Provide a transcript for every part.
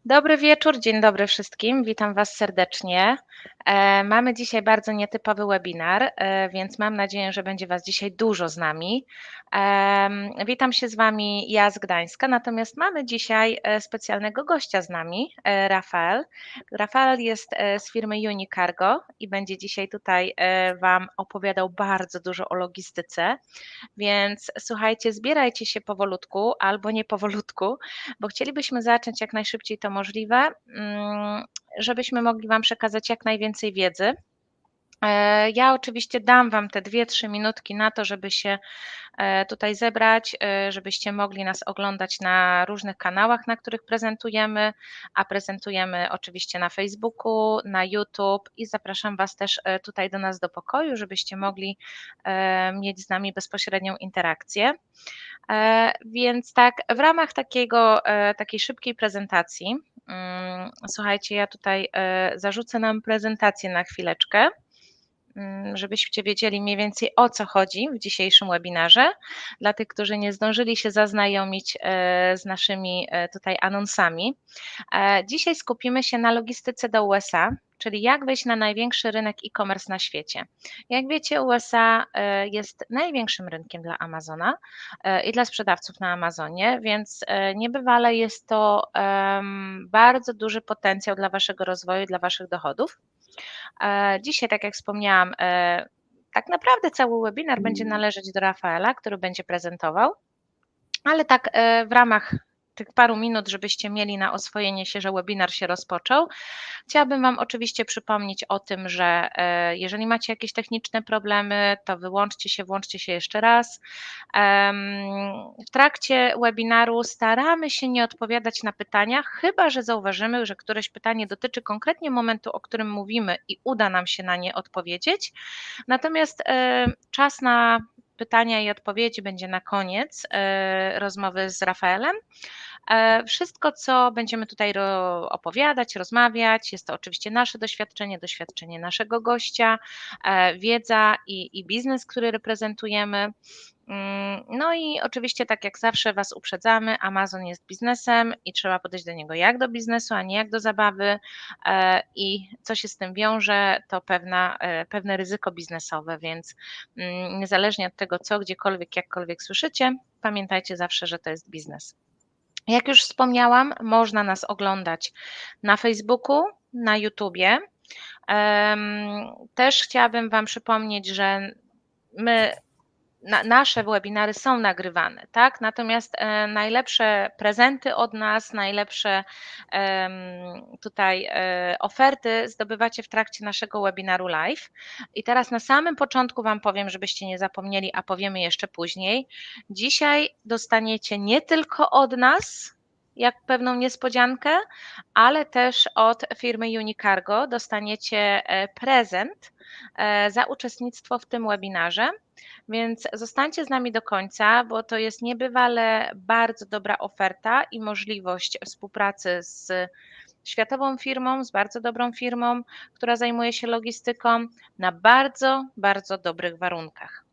Dobry wieczór, dzień dobry wszystkim. Witam Was serdecznie. Mamy dzisiaj bardzo nietypowy webinar, więc mam nadzieję, że będzie Was dzisiaj dużo z nami. Witam się z Wami ja z Gdańska, natomiast mamy dzisiaj specjalnego gościa z nami, Rafael. Rafael jest z firmy Unicargo i będzie dzisiaj tutaj Wam opowiadał bardzo dużo o logistyce, więc słuchajcie, zbierajcie się powolutku albo nie powolutku, bo chcielibyśmy zacząć jak najszybciej to możliwe, żebyśmy mogli Wam przekazać jak najwięcej wiedzy. Ja oczywiście dam Wam te 2-3 minutki na to, żeby się tutaj zebrać, żebyście mogli nas oglądać na różnych kanałach, na których prezentujemy, a prezentujemy oczywiście na Facebooku, na YouTube i zapraszam Was też tutaj do nas do pokoju, żebyście mogli mieć z nami bezpośrednią interakcję. Więc tak, w ramach takiej szybkiej prezentacji, słuchajcie, ja tutaj zarzucę nam prezentację na chwileczkę, żebyście wiedzieli mniej więcej o co chodzi w dzisiejszym webinarze. Dla tych, którzy nie zdążyli się zaznajomić z naszymi tutaj anonsami. Dzisiaj skupimy się na logistyce do USA, czyli jak wejść na największy rynek e-commerce na świecie. Jak wiecie, USA jest największym rynkiem dla Amazona i dla sprzedawców na Amazonie, więc niebywale jest to bardzo duży potencjał dla Waszego rozwoju, dla Waszych dochodów. Dzisiaj, tak jak wspomniałam, tak naprawdę cały webinar będzie należeć do Rafaela, który będzie prezentował, ale tak w ramach tych paru minut, żebyście mieli na oswojenie się, że webinar się rozpoczął. Chciałabym Wam oczywiście przypomnieć o tym, że jeżeli macie jakieś techniczne problemy, to wyłączcie się, włączcie się jeszcze raz. W trakcie webinaru staramy się nie odpowiadać na pytania, chyba że zauważymy, że któreś pytanie dotyczy konkretnie momentu, o którym mówimy i uda nam się na nie odpowiedzieć. Natomiast czas na pytania i odpowiedzi będzie na koniec rozmowy z Rafaelem. Wszystko, co będziemy tutaj opowiadać, rozmawiać, jest to oczywiście nasze doświadczenie naszego gościa, wiedza i biznes, który reprezentujemy. No i oczywiście, tak jak zawsze Was uprzedzamy, Amazon jest biznesem i trzeba podejść do niego jak do biznesu, a nie jak do zabawy i co się z tym wiąże, to pewne ryzyko biznesowe, więc niezależnie od tego, co gdziekolwiek, jakkolwiek słyszycie, pamiętajcie zawsze, że to jest biznes. Jak już wspomniałam, można nas oglądać na Facebooku, na YouTubie. Też chciałabym Wam przypomnieć, że nasze webinary są nagrywane, tak? Natomiast najlepsze prezenty od nas, najlepsze tutaj oferty zdobywacie w trakcie naszego webinaru live. I teraz na samym początku Wam powiem, żebyście nie zapomnieli, a powiemy jeszcze później. Dzisiaj dostaniecie nie tylko od nas, jak pewną niespodziankę, ale też od firmy Unicargo dostaniecie prezent za uczestnictwo w tym webinarze. Więc zostańcie z nami do końca, bo to jest niebywale bardzo dobra oferta i możliwość współpracy z światową firmą, z bardzo dobrą firmą, która zajmuje się logistyką na bardzo, bardzo dobrych warunkach.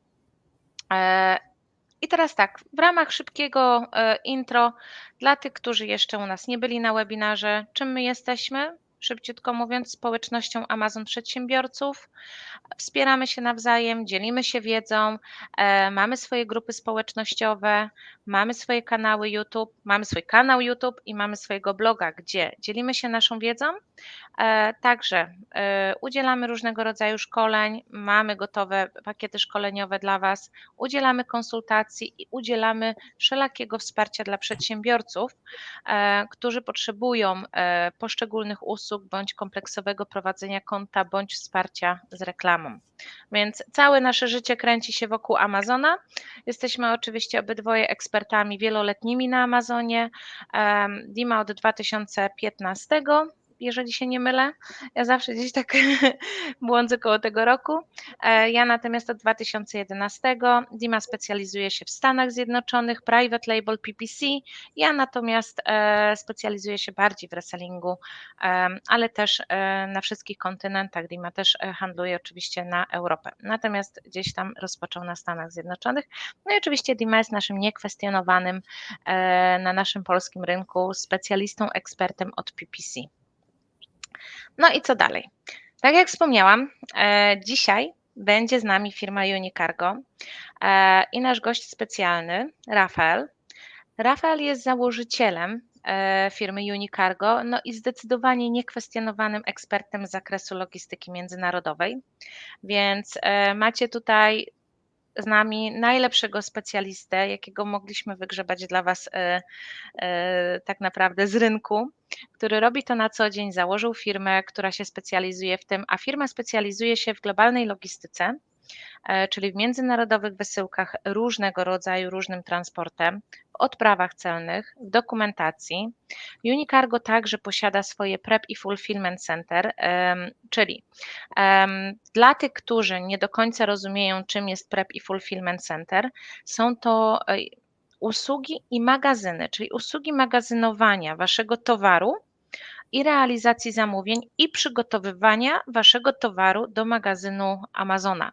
I teraz tak, w ramach szybkiego intro, dla tych, którzy jeszcze u nas nie byli na webinarze, czym my jesteśmy? Szybciutko mówiąc, społecznością Amazon Przedsiębiorców. Wspieramy się nawzajem, dzielimy się wiedzą, mamy swoje grupy społecznościowe, mamy swoje kanały YouTube, mamy swój kanał YouTube i mamy swojego bloga, gdzie dzielimy się naszą wiedzą. Także udzielamy różnego rodzaju szkoleń, mamy gotowe pakiety szkoleniowe dla Was, udzielamy konsultacji i udzielamy wszelakiego wsparcia dla przedsiębiorców, którzy potrzebują poszczególnych usług bądź kompleksowego prowadzenia konta bądź wsparcia z reklamą. Więc całe nasze życie kręci się wokół Amazona. Jesteśmy oczywiście obydwoje ekspertami wieloletnimi na Amazonie. Dima od 2015. jeżeli się nie mylę. Ja zawsze gdzieś tak błądzę koło tego roku. Ja natomiast od 2011. Dima specjalizuje się w Stanach Zjednoczonych, private label PPC. Ja natomiast specjalizuję się bardziej w resellingu, ale też na wszystkich kontynentach. Dima też handluje oczywiście na Europę. Natomiast gdzieś tam rozpoczął na Stanach Zjednoczonych. No i oczywiście Dima jest naszym niekwestionowanym na naszym polskim rynku specjalistą, ekspertem od PPC. No i co dalej? Tak jak wspomniałam, dzisiaj będzie z nami firma Unicargo i nasz gość specjalny, Rafael. Rafael jest założycielem firmy Unicargo, no i zdecydowanie niekwestionowanym ekspertem z zakresu logistyki międzynarodowej, więc macie tutaj z nami najlepszego specjalistę, jakiego mogliśmy wygrzebać dla Was tak naprawdę z rynku, który robi to na co dzień, założył firmę, która się specjalizuje w tym, a firma specjalizuje się w globalnej logistyce, czyli w międzynarodowych wysyłkach różnego rodzaju, różnym transportem, w odprawach celnych, w dokumentacji. Unicargo także posiada swoje Prep i Fulfillment Center, czyli dla tych, którzy nie do końca rozumieją, czym jest Prep i Fulfillment Center, są to usługi i magazyny, czyli usługi magazynowania Waszego towaru i realizacji zamówień i przygotowywania Waszego towaru do magazynu Amazona.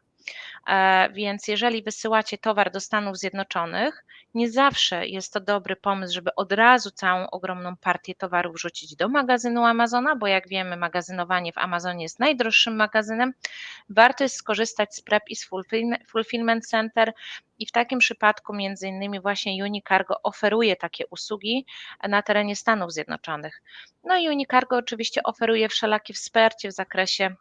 Więc jeżeli wysyłacie towar do Stanów Zjednoczonych, nie zawsze jest to dobry pomysł, żeby od razu całą ogromną partię towaru wrzucić do magazynu Amazona, bo jak wiemy, magazynowanie w Amazonie jest najdroższym magazynem. Warto jest skorzystać z Prep i z Fulfillment Center i w takim przypadku między innymi właśnie Unicargo oferuje takie usługi na terenie Stanów Zjednoczonych. No i Unicargo oczywiście oferuje wszelakie wsparcie w zakresie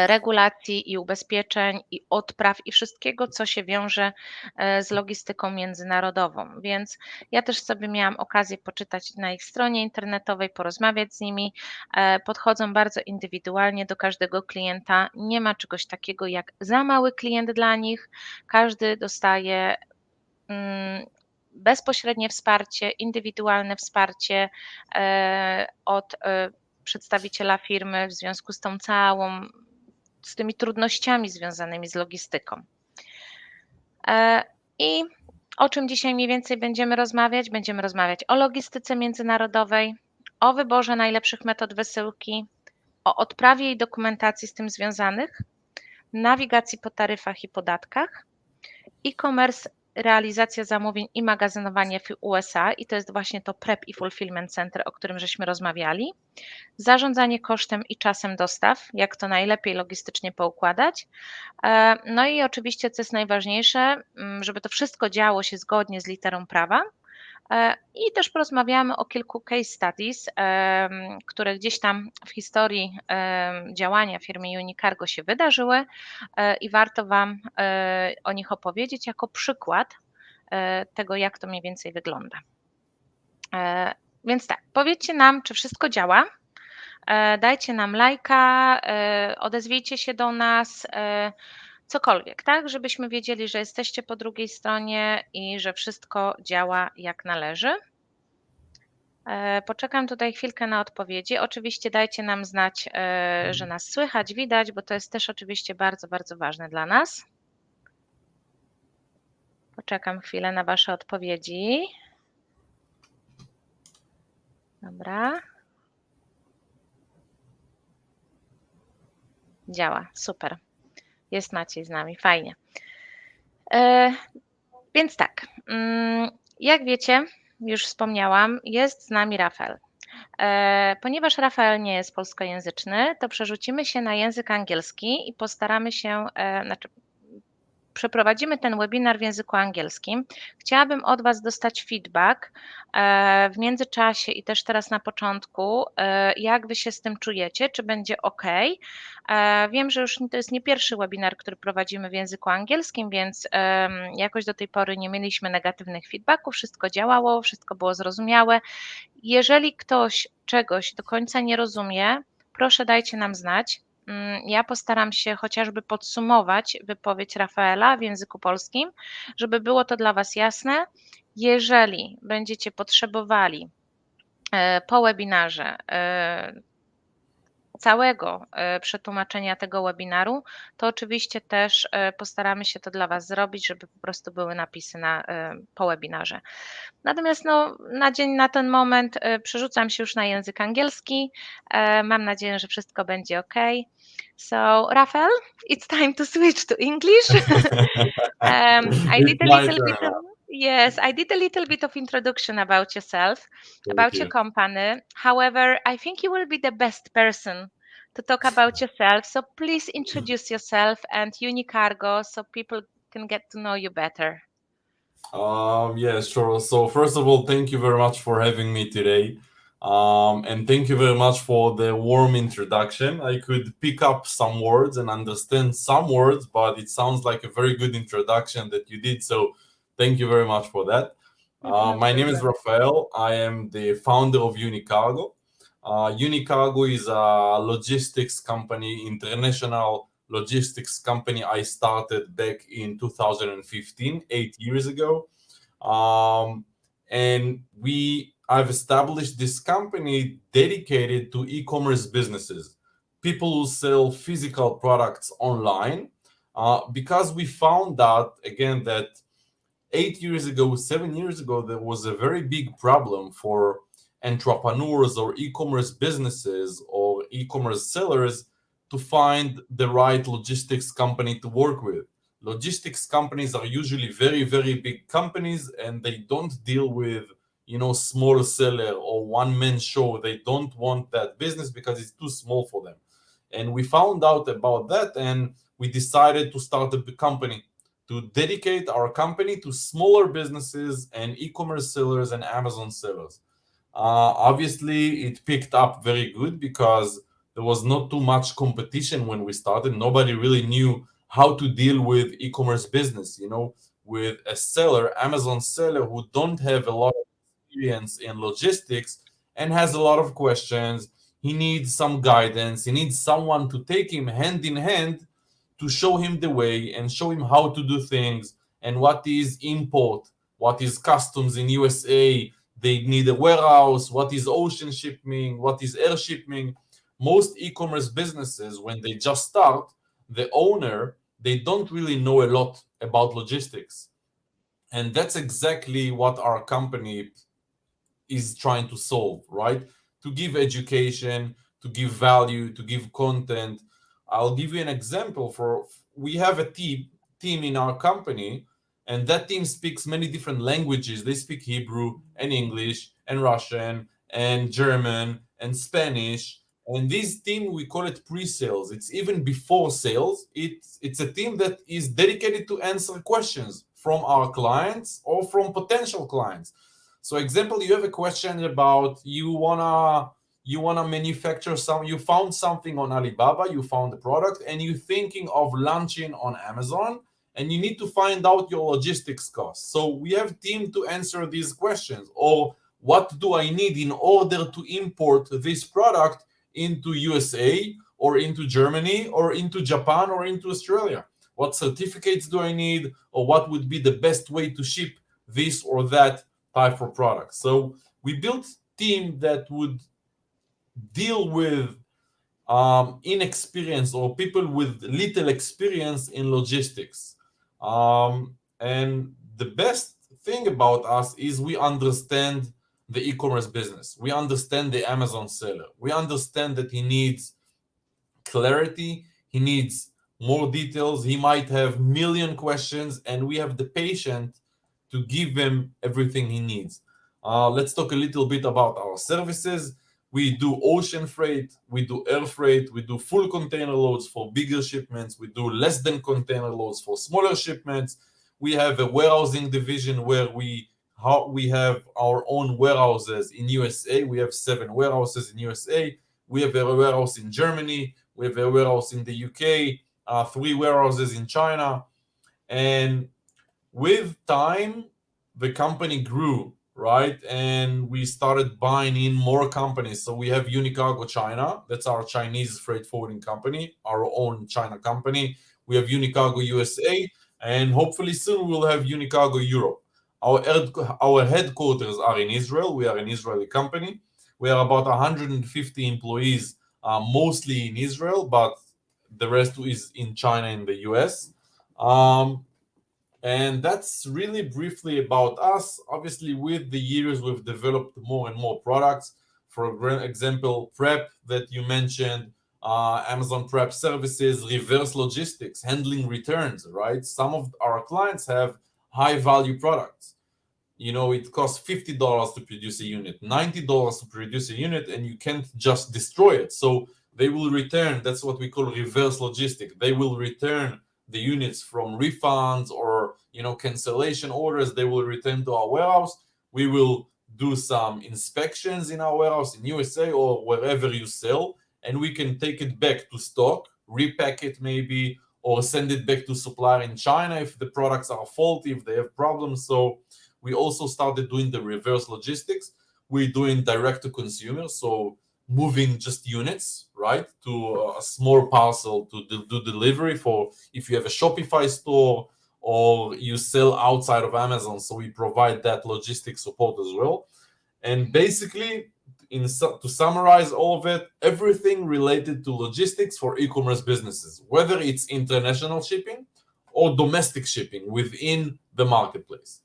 regulacji i ubezpieczeń i odpraw i wszystkiego, co się wiąże z logistyką międzynarodową. Więc ja też sobie miałam okazję poczytać na ich stronie internetowej, porozmawiać z nimi. Podchodzą bardzo indywidualnie do każdego klienta. Nie ma czegoś takiego jak za mały klient dla nich. Każdy dostaje bezpośrednie wsparcie, indywidualne wsparcie od przedstawiciela firmy w związku z tymi trudnościami związanymi z logistyką. I o czym dzisiaj mniej więcej będziemy rozmawiać? Będziemy rozmawiać o logistyce międzynarodowej, o wyborze najlepszych metod wysyłki, o odprawie i dokumentacji z tym związanych, nawigacji po taryfach i podatkach, e-commerce, realizacja zamówień i magazynowanie w USA i to jest właśnie to Prep i Fulfillment Center, o którym żeśmy rozmawiali, zarządzanie kosztem i czasem dostaw, jak to najlepiej logistycznie poukładać, no i oczywiście, co jest najważniejsze, żeby to wszystko działo się zgodnie z literą prawa. I też porozmawiamy o kilku case studies, które gdzieś tam w historii działania firmy Unicargo się wydarzyły i warto Wam o nich opowiedzieć jako przykład tego, jak to mniej więcej wygląda. Więc tak, powiedzcie nam, czy wszystko działa. Dajcie nam lajka, odezwijcie się do nas, cokolwiek, tak, żebyśmy wiedzieli, że jesteście po drugiej stronie i że wszystko działa jak należy. Poczekam tutaj chwilkę na odpowiedzi. Oczywiście dajcie nam znać, że nas słychać, widać, bo to jest też oczywiście bardzo, bardzo ważne dla nas. Poczekam chwilę na Wasze odpowiedzi. Dobra. Działa, super. Jest Maciej z nami, fajnie. Więc tak, jak wiecie, już wspomniałam, jest z nami Rafael. Ponieważ Rafael nie jest polskojęzyczny, to przerzucimy się na język angielski i postaramy się, przeprowadzimy ten webinar w języku angielskim. Chciałabym od Was dostać feedback w międzyczasie i też teraz na początku, jak Wy się z tym czujecie, czy będzie ok. Wiem, że już to jest nie pierwszy webinar, który prowadzimy w języku angielskim, więc jakoś do tej pory nie mieliśmy negatywnych feedbacków, wszystko działało, wszystko było zrozumiałe. Jeżeli ktoś czegoś do końca nie rozumie, proszę dajcie nam znać. Ja postaram się chociażby podsumować wypowiedź Rafaela w języku polskim, żeby było to dla Was jasne. Jeżeli będziecie potrzebowali po webinarze całego przetłumaczenia tego webinaru, to oczywiście też postaramy się to dla Was zrobić, żeby po prostu były napisy po webinarze. Natomiast na ten moment przerzucam się już na język angielski. Mam nadzieję, że wszystko będzie ok. So, Rafael, it's time to switch to English. I did a little bit of, yes, I did a little bit of introduction about yourself, about your company. However, I think you will be the best person to talk about yourself. So please introduce yourself and Unicargo so people can get to know you better. Yeah, sure. So first of all, thank you very much for having me today. And thank you very much for the warm introduction. I could pick up some words and understand some words, but it sounds like a very good introduction that you did. So thank you very much for that. My name is Rafael. I am the founder of Unicargo. Unicargo is a logistics company, international logistics company I started back in 2015, 8 years ago. And I've established this company dedicated to e-commerce businesses, people who sell physical products online, because we found out, again, that 8 years ago, 7 years ago, there was a very big problem for entrepreneurs or e-commerce businesses or e-commerce sellers to find the right logistics company to work with. Logistics companies are usually very, very big companies, and they don't deal with, small seller or one-man show. They don't want that business because it's too small for them. And we found out about that, and we decided to start a company to dedicate our company to smaller businesses and e-commerce sellers and Amazon sellers. Obviously, it picked up very good because there was not too much competition when we started. Nobody really knew how to deal with e-commerce business, with a seller, Amazon seller, who don't have a lot of experience in logistics and has a lot of questions. He needs some guidance. He needs someone to take him hand in hand to show him the way and show him how to do things and what is import, what is customs in USA. They need a warehouse, what is ocean shipping, what is air shipping. Most e-commerce businesses, when they just start, the owner, they don't really know a lot about logistics. And that's exactly what our company is trying to solve, right? To give education, to give value, to give content. I'll give you an example. We have a team in our company, and that team speaks many different languages. They speak Hebrew and English and Russian and German and Spanish. And this team, we call it pre-sales. It's even before sales. It's a team that is dedicated to answer questions from our clients or from potential clients. So example, you have a question about you wanna manufacture you found something on Alibaba, you found the product, and you're thinking of launching on Amazon, and you need to find out your logistics costs. So we have team to answer these questions. Or what do I need in order to import this product into USA or into Germany or into Japan or into Australia? What certificates do I need, or what would be the best way to ship this or that type of product? So we built a team that would deal with inexperienced or people with little experience in logistics. And the best thing about us is we understand the e-commerce business. We understand the Amazon seller. We understand that he needs clarity. He needs more details. He might have million questions, and we have the patience to give him everything he needs. Let's talk a little bit about our services. We do ocean freight, we do air freight, we do full container loads for bigger shipments, we do less than container loads for smaller shipments. We have a warehousing division where we have our own warehouses in USA. We have 7 warehouses in USA. We have a warehouse in Germany. We have a warehouse in the UK, 3 warehouses in China. And with time, the company grew, right? And we started buying in more companies. So we have Unicargo China. That's our Chinese freight forwarding company, our own China company. We have Unicargo USA, and hopefully soon we'll have Unicargo Europe. Our headquarters are in Israel. We are an Israeli company. We are about 150 employees mostly in Israel, but the rest is in China and the US. And that's really briefly about us. Obviously, with the years, we've developed more and more products. For example, Prep that you mentioned, Amazon Prep services, reverse logistics, handling returns, right? Some of our clients have high value products. You know, it costs $50 to produce a unit, $90 to produce a unit, and you can't just destroy it. So they will return. That's what we call reverse logistics. They will return the units from refunds or, you know, cancellation orders. They will return to our warehouse. We will do some inspections in our warehouse in USA or wherever you sell, and we can take it back to stock, repack it maybe, or send it back to supplier in China if the products are faulty, if they have problems. So we also started doing the reverse logistics. We're doing direct to consumer, so moving just units, right, to a small parcel to do delivery for if you have a Shopify store or you sell outside of Amazon. So we provide that logistic support as well. And basically, to summarize all of it, everything related to logistics for e-commerce businesses, whether it's international shipping or domestic shipping within the marketplace.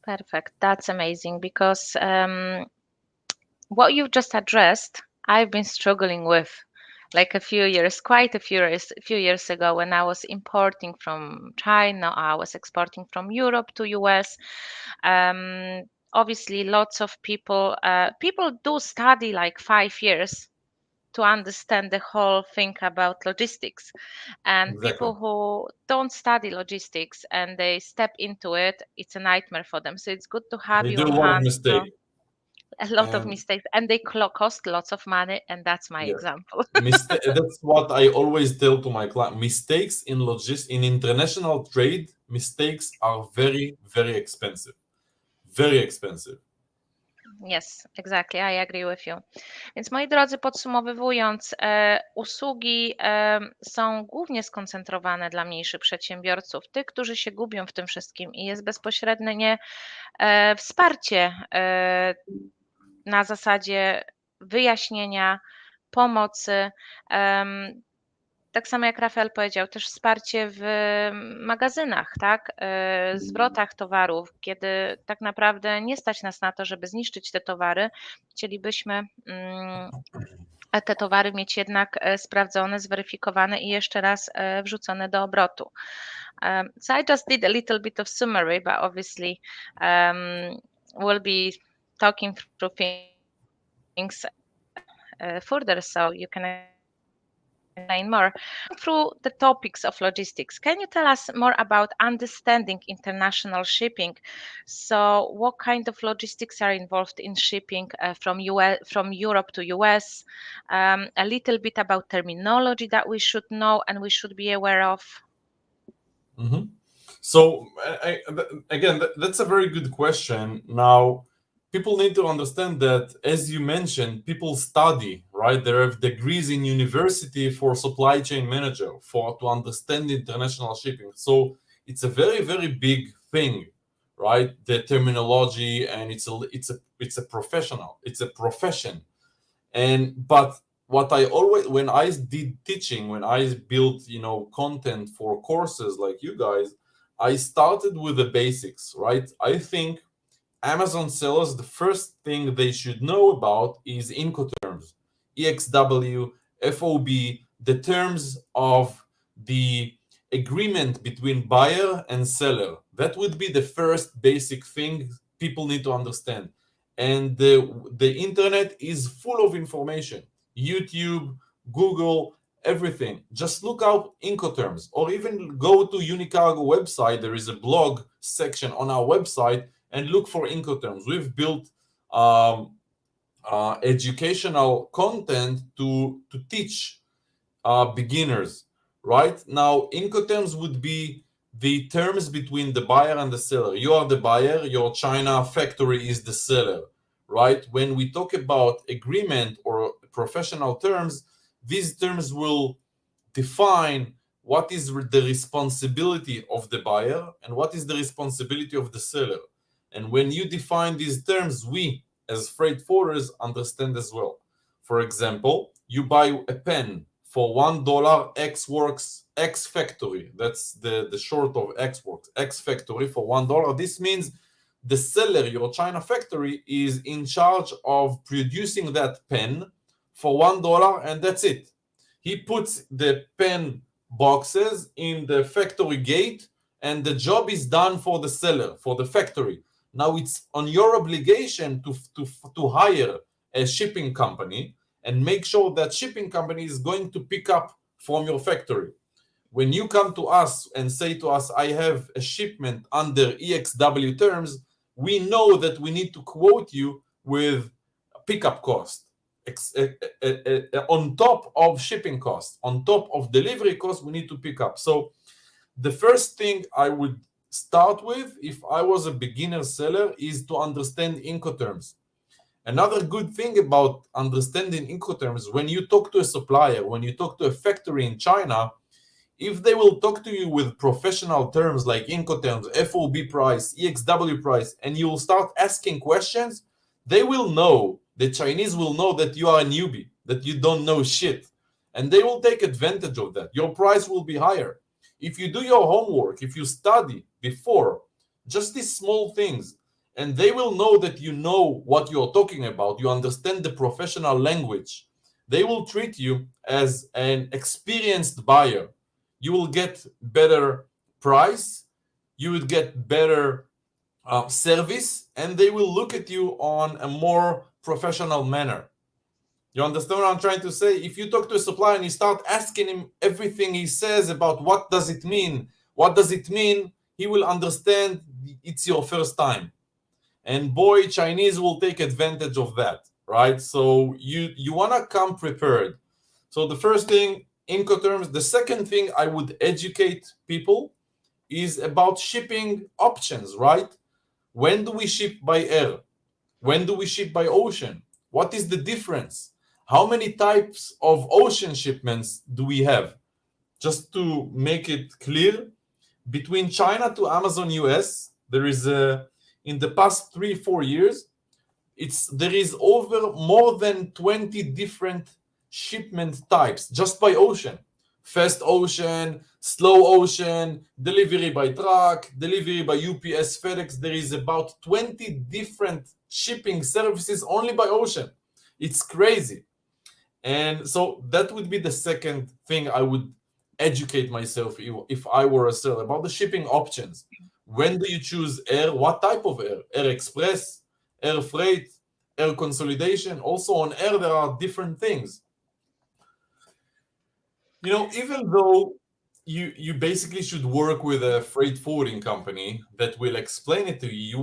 Perfect. That's amazing, because what you've just addressed, I've been struggling with like quite a few years ago, when I was importing from China. I was exporting from Europe to US. Obviously, lots of people do study like 5 years to understand the whole thing about logistics. And Exactly. people who don't study logistics and they step into it, it's a nightmare for them. So it's good to have They you do on a lot of hand. mistakes. A lot of And mistakes, and they cost lots of money, and that's my yes, example. that's what I always tell to my client. Mistakes in international trade, mistakes are very, very expensive. Very expensive. Yes, exactly, I agree with you. Więc moi drodzy, podsumowując, usługi są głównie skoncentrowane dla mniejszych przedsiębiorców, tych, którzy się gubią w tym wszystkim, i jest bezpośrednie wsparcie na zasadzie wyjaśnienia, pomocy. Tak samo jak Rafael powiedział, też wsparcie w magazynach, tak? Zwrotach towarów, kiedy tak naprawdę nie stać nas na to, żeby zniszczyć te towary. Chcielibyśmy te towary mieć jednak sprawdzone, zweryfikowane i jeszcze raz wrzucone do obrotu. So I just did a little bit of summary, but obviously we'll be talking through things further, so you can explain more. Through the topics of logistics, can you tell us more about understanding international shipping? So what kind of logistics are involved in shipping from Europe to US? A little bit about terminology that we should know and we should be aware of. Mm-hmm. So again, that's a very good question. Now, people need to understand that, as you mentioned, people study, right? They have degrees in university for supply chain manager to understand international shipping. So it's a very, very big thing, right? The terminology, and it's a professional, it's a profession. But what I always, when I did teaching, when I built, content for courses like you guys, I started with the basics, right? I think Amazon sellers, the first thing they should know about is Incoterms, EXW, FOB, the terms of the agreement between buyer and seller. That would be the first basic thing people need to understand. And the internet is full of information. YouTube, Google, everything. Just look out Incoterms, or even go to Unicargo website. There is a blog section on our website, and look for Incoterms. We've built educational content to teach beginners. Right now, Incoterms would be the terms between the buyer and the seller. You are the buyer, your China factory is the seller, right? When we talk about agreement or professional terms, these terms will define what is the responsibility of the buyer and what is the responsibility of the seller. And when you define these terms, we as freight forwarders understand as well. For example, you buy a pen for $1, X works, X factory. That's the short of X works, X factory for $1. This means the seller, your China factory, is in charge of producing that pen for $1, and that's it. He puts the pen boxes in the factory gate, and the job is done for the seller, for the factory. Now it's on your obligation to hire a shipping company and make sure that shipping company is going to pick up from your factory. When you come to us and say to us, I have a shipment under EXW terms, we know that we need to quote you with pickup cost on top of shipping cost, on top of delivery cost, we need to pick up. So the first thing I would start with, if I was a beginner seller, is to understand Incoterms. Another good thing about understanding Incoterms, when you talk to a supplier, when you talk to a factory in China, if they will talk to you with professional terms like Incoterms, FOB price, EXW price, and you will start asking questions, they will know, the Chinese will know that you are a newbie, that you don't know shit. And they will take advantage of that. Your price will be higher. If you do your homework, if you study before, just these small things, and they will know that you know what you're talking about, you understand the professional language, they will treat you as an experienced buyer. You will get better price, you would get better service, and they will look at you on a more professional manner. You understand what I'm trying to say? If you talk to a supplier and you start asking him everything he says about what does it mean, he will understand it's your first time. And boy, Chinese will take advantage of that, right? So you want to come prepared. So the first thing, Incoterms. The second thing I would educate people is about shipping options, right? When do we ship by air? When do we ship by ocean? What is the difference? How many types of ocean shipments do we have? Just to make it clear, between China to Amazon US, there is in the past 3-4 years, there is over more than 20 different shipment types just by ocean. Fast ocean, slow ocean, delivery by truck, delivery by UPS, FedEx. There is about 20 different shipping services only by ocean. It's crazy. And so that would be the second thing I would educate myself if I were a seller, about the shipping options. When do you choose air? What type of air? Air express, air freight, air consolidation. Also on air, there are different things. You know, even though you basically should work with a freight forwarding company that will explain it to you,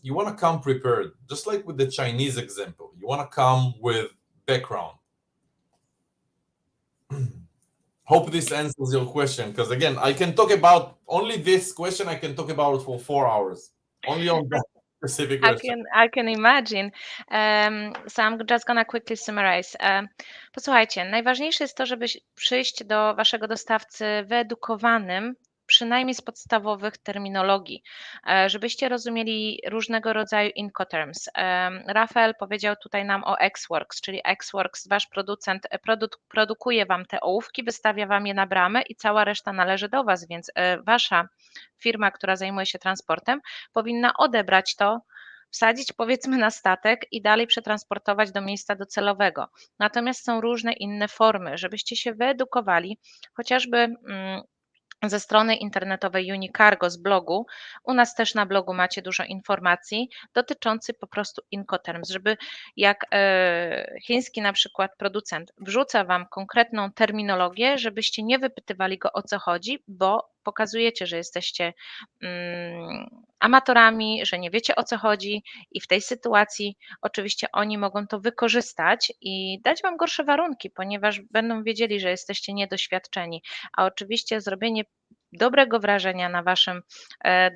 you wanna come prepared. Just like with the Chinese example, you wanna come with background. Hope this answers your question, because again, I can talk about only this question. I can talk about it for 4 hours, only on that specific question. I can imagine. So I'm just gonna quickly summarize. Posłuchajcie, najważniejsze jest to, żeby przyjść do waszego dostawcy wyedukowanym, przynajmniej z podstawowych terminologii, żebyście rozumieli różnego rodzaju Incoterms. Rafael powiedział tutaj nam o Xworks, czyli Xworks, wasz producent produkuje wam te ołówki, wystawia wam je na bramę i cała reszta należy do was, więc wasza firma, która zajmuje się transportem, powinna odebrać to, wsadzić powiedzmy na statek i dalej przetransportować do miejsca docelowego. Natomiast są różne inne formy, żebyście się wyedukowali, chociażby ze strony internetowej Unicargo z blogu. U nas też na blogu macie dużo informacji dotyczących po prostu Incoterms, żeby jak chiński na przykład producent wrzuca wam konkretną terminologię, żebyście nie wypytywali go o co chodzi, bo pokazujecie, że jesteście amatorami, że nie wiecie o co chodzi i w tej sytuacji oczywiście oni mogą to wykorzystać i dać wam gorsze warunki, ponieważ będą wiedzieli, że jesteście niedoświadczeni, a oczywiście zrobienie dobrego wrażenia na waszym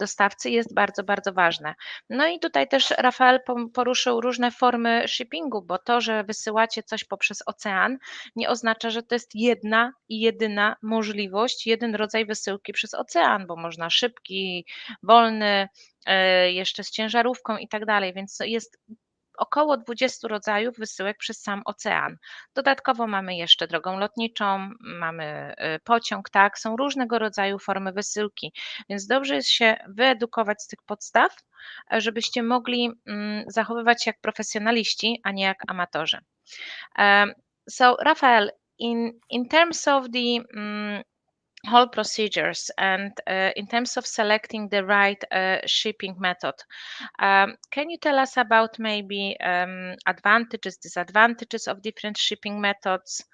dostawcy jest bardzo, bardzo ważne. No i tutaj też Rafael poruszył różne formy shippingu, bo to, że wysyłacie coś poprzez ocean, nie oznacza, że to jest jedna i jedyna możliwość, jeden rodzaj wysyłki przez ocean, bo można szybki, wolny, jeszcze z ciężarówką i tak dalej, więc jest około 20 rodzajów wysyłek przez sam ocean. Dodatkowo mamy jeszcze drogą lotniczą, mamy pociąg, tak, są różnego rodzaju formy wysyłki, więc dobrze jest się wyedukować z tych podstaw, żebyście mogli zachowywać się jak profesjonaliści, a nie jak amatorzy. So, Rafael, in terms of the whole procedures and in terms of selecting the right shipping method, can you tell us about maybe advantages, disadvantages of different shipping methods,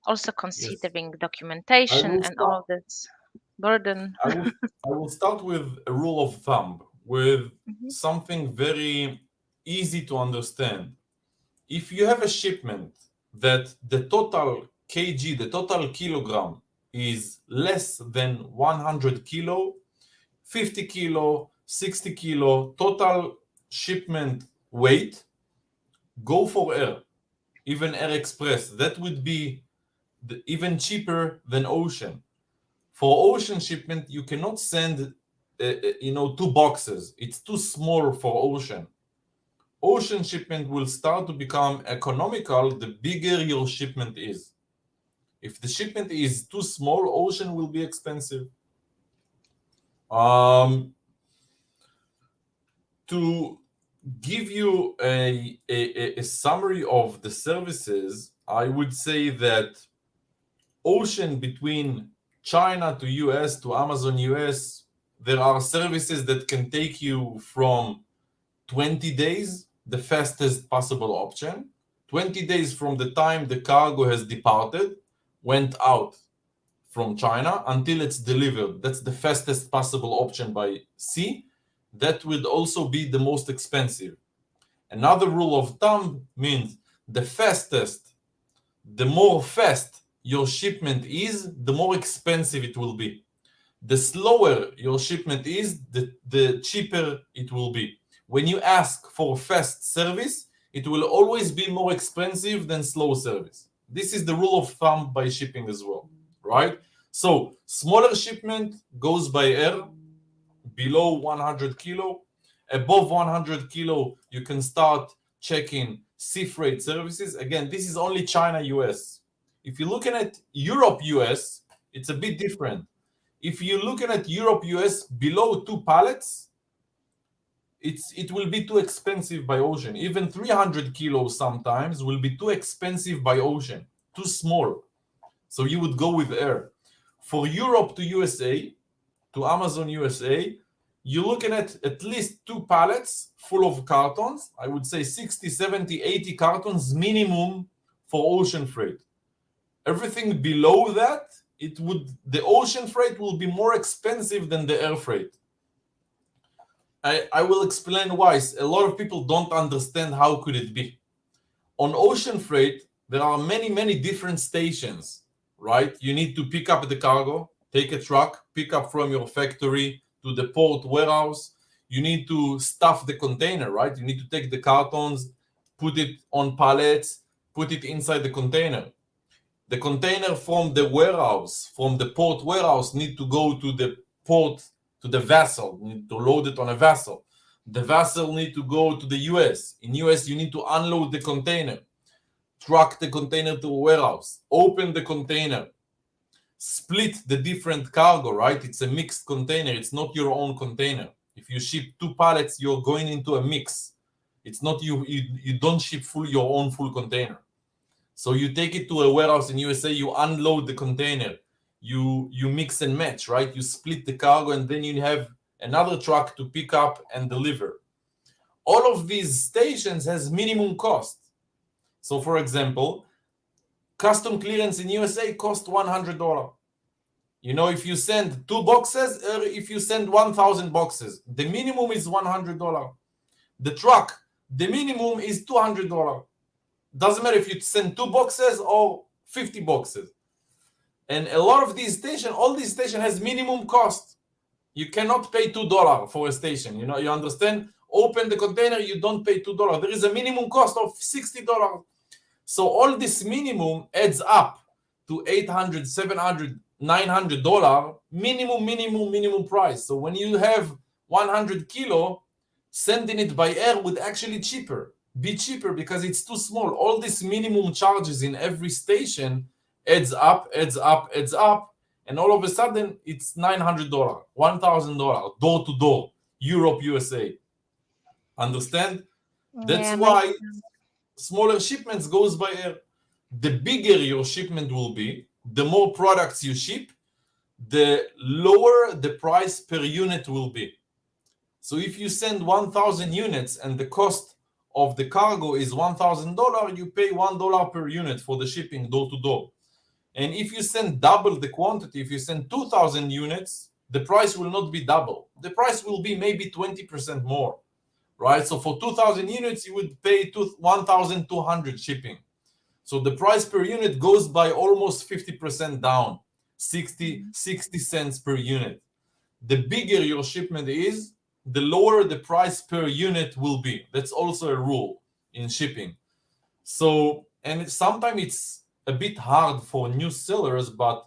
also considering documentation and all this burden? I will start with a rule of thumb, with something very easy to understand. If you have a shipment that the total kg, the total kilogram is less than 100 kilo, 50 kilo, 60 kilo, total shipment weight, go for air, even air express. That would be even cheaper than ocean. For ocean shipment, you cannot send, 2 boxes. It's too small for ocean. Ocean shipment will start to become economical the bigger your shipment is. If the shipment is too small, ocean will be expensive. To give you a summary of the services, I would say that ocean between China to US to Amazon US, there are services that can take you from 20 days, the fastest possible option. 20 days from the time the cargo has departed, went out from China until it's delivered. That's the fastest possible option by sea. That would also be the most expensive. Another rule of thumb means the fastest, the more fast your shipment is, the more expensive it will be. The slower your shipment is, the cheaper it will be. When you ask for fast service, it will always be more expensive than slow service. This is the rule of thumb by shipping as well, right? So smaller shipment goes by air, below 100 kilo. Above 100 kilo, you can start checking sea freight services. Again, this is only China, US. If you're looking at Europe, US, it's a bit different. If you're looking at Europe, US, below 2 pallets, it will be too expensive by ocean. Even 300 kilos sometimes will be too expensive by ocean, too small. So you would go with air. For Europe to USA, to Amazon USA, you're looking at least 2 pallets full of cartons. I would say 60, 70, 80 cartons minimum for ocean freight. Everything below that, the ocean freight will be more expensive than the air freight. I will explain why. A lot of people don't understand how could it be. On ocean freight, there are many, many different stations, right? You need to pick up the cargo, take a truck, pick up from your factory to the port warehouse. You need to stuff the container, right? You need to take the cartons, put it on pallets, put it inside the container. The container from the warehouse, from the port warehouse, need to go to the port, to the vessel, you need to load it on a vessel. The vessel need to go to the US. In US, you need to unload the container, truck the container to a warehouse, open the container, split the different cargo, right? It's a mixed container. It's not your own container. If you ship 2 pallets, you're going into a mix. It's not you don't ship your own full container. So you take it to a warehouse in USA, you unload the container, you mix and match, right? You split the cargo, and then you have another truck to pick up and deliver. All of these stations has minimum cost. So for example, custom clearance in USA costs $100. If you send 2 boxes or if you send 1,000 boxes, the minimum is $100. The truck, the minimum is $200. Doesn't matter if you send 2 boxes or 50 boxes. And a lot of these stations, all these stations has minimum cost. You cannot pay $2 for a station. You understand? Open the container, you don't pay $2. There is a minimum cost of $60. So all this minimum adds up to $800, $700, $900 minimum price. So when you have 100 kilo, Sending it by air would actually be cheaper because it's too small. All these minimum charges in every station adds up, and all of a sudden it's $900, $1,000 door to door, Europe, USA. Understand? That's why smaller shipments goes by air. The bigger your shipment will be, the more products you ship, the lower the price per unit will be. So if you send 1,000 units and the cost of the cargo is $1,000, you pay $1 per unit for the shipping door to door. And if you send double the quantity, if you send 2,000 units, the price will not be double. The price will be maybe 20% more, right? So for 2,000 units, you would pay 1,200 shipping. So the price per unit goes by almost 50% down, 60 cents per unit. The bigger your shipment is, the lower the price per unit will be. That's also a rule in shipping. So, and sometimes it's a bit hard for new sellers, but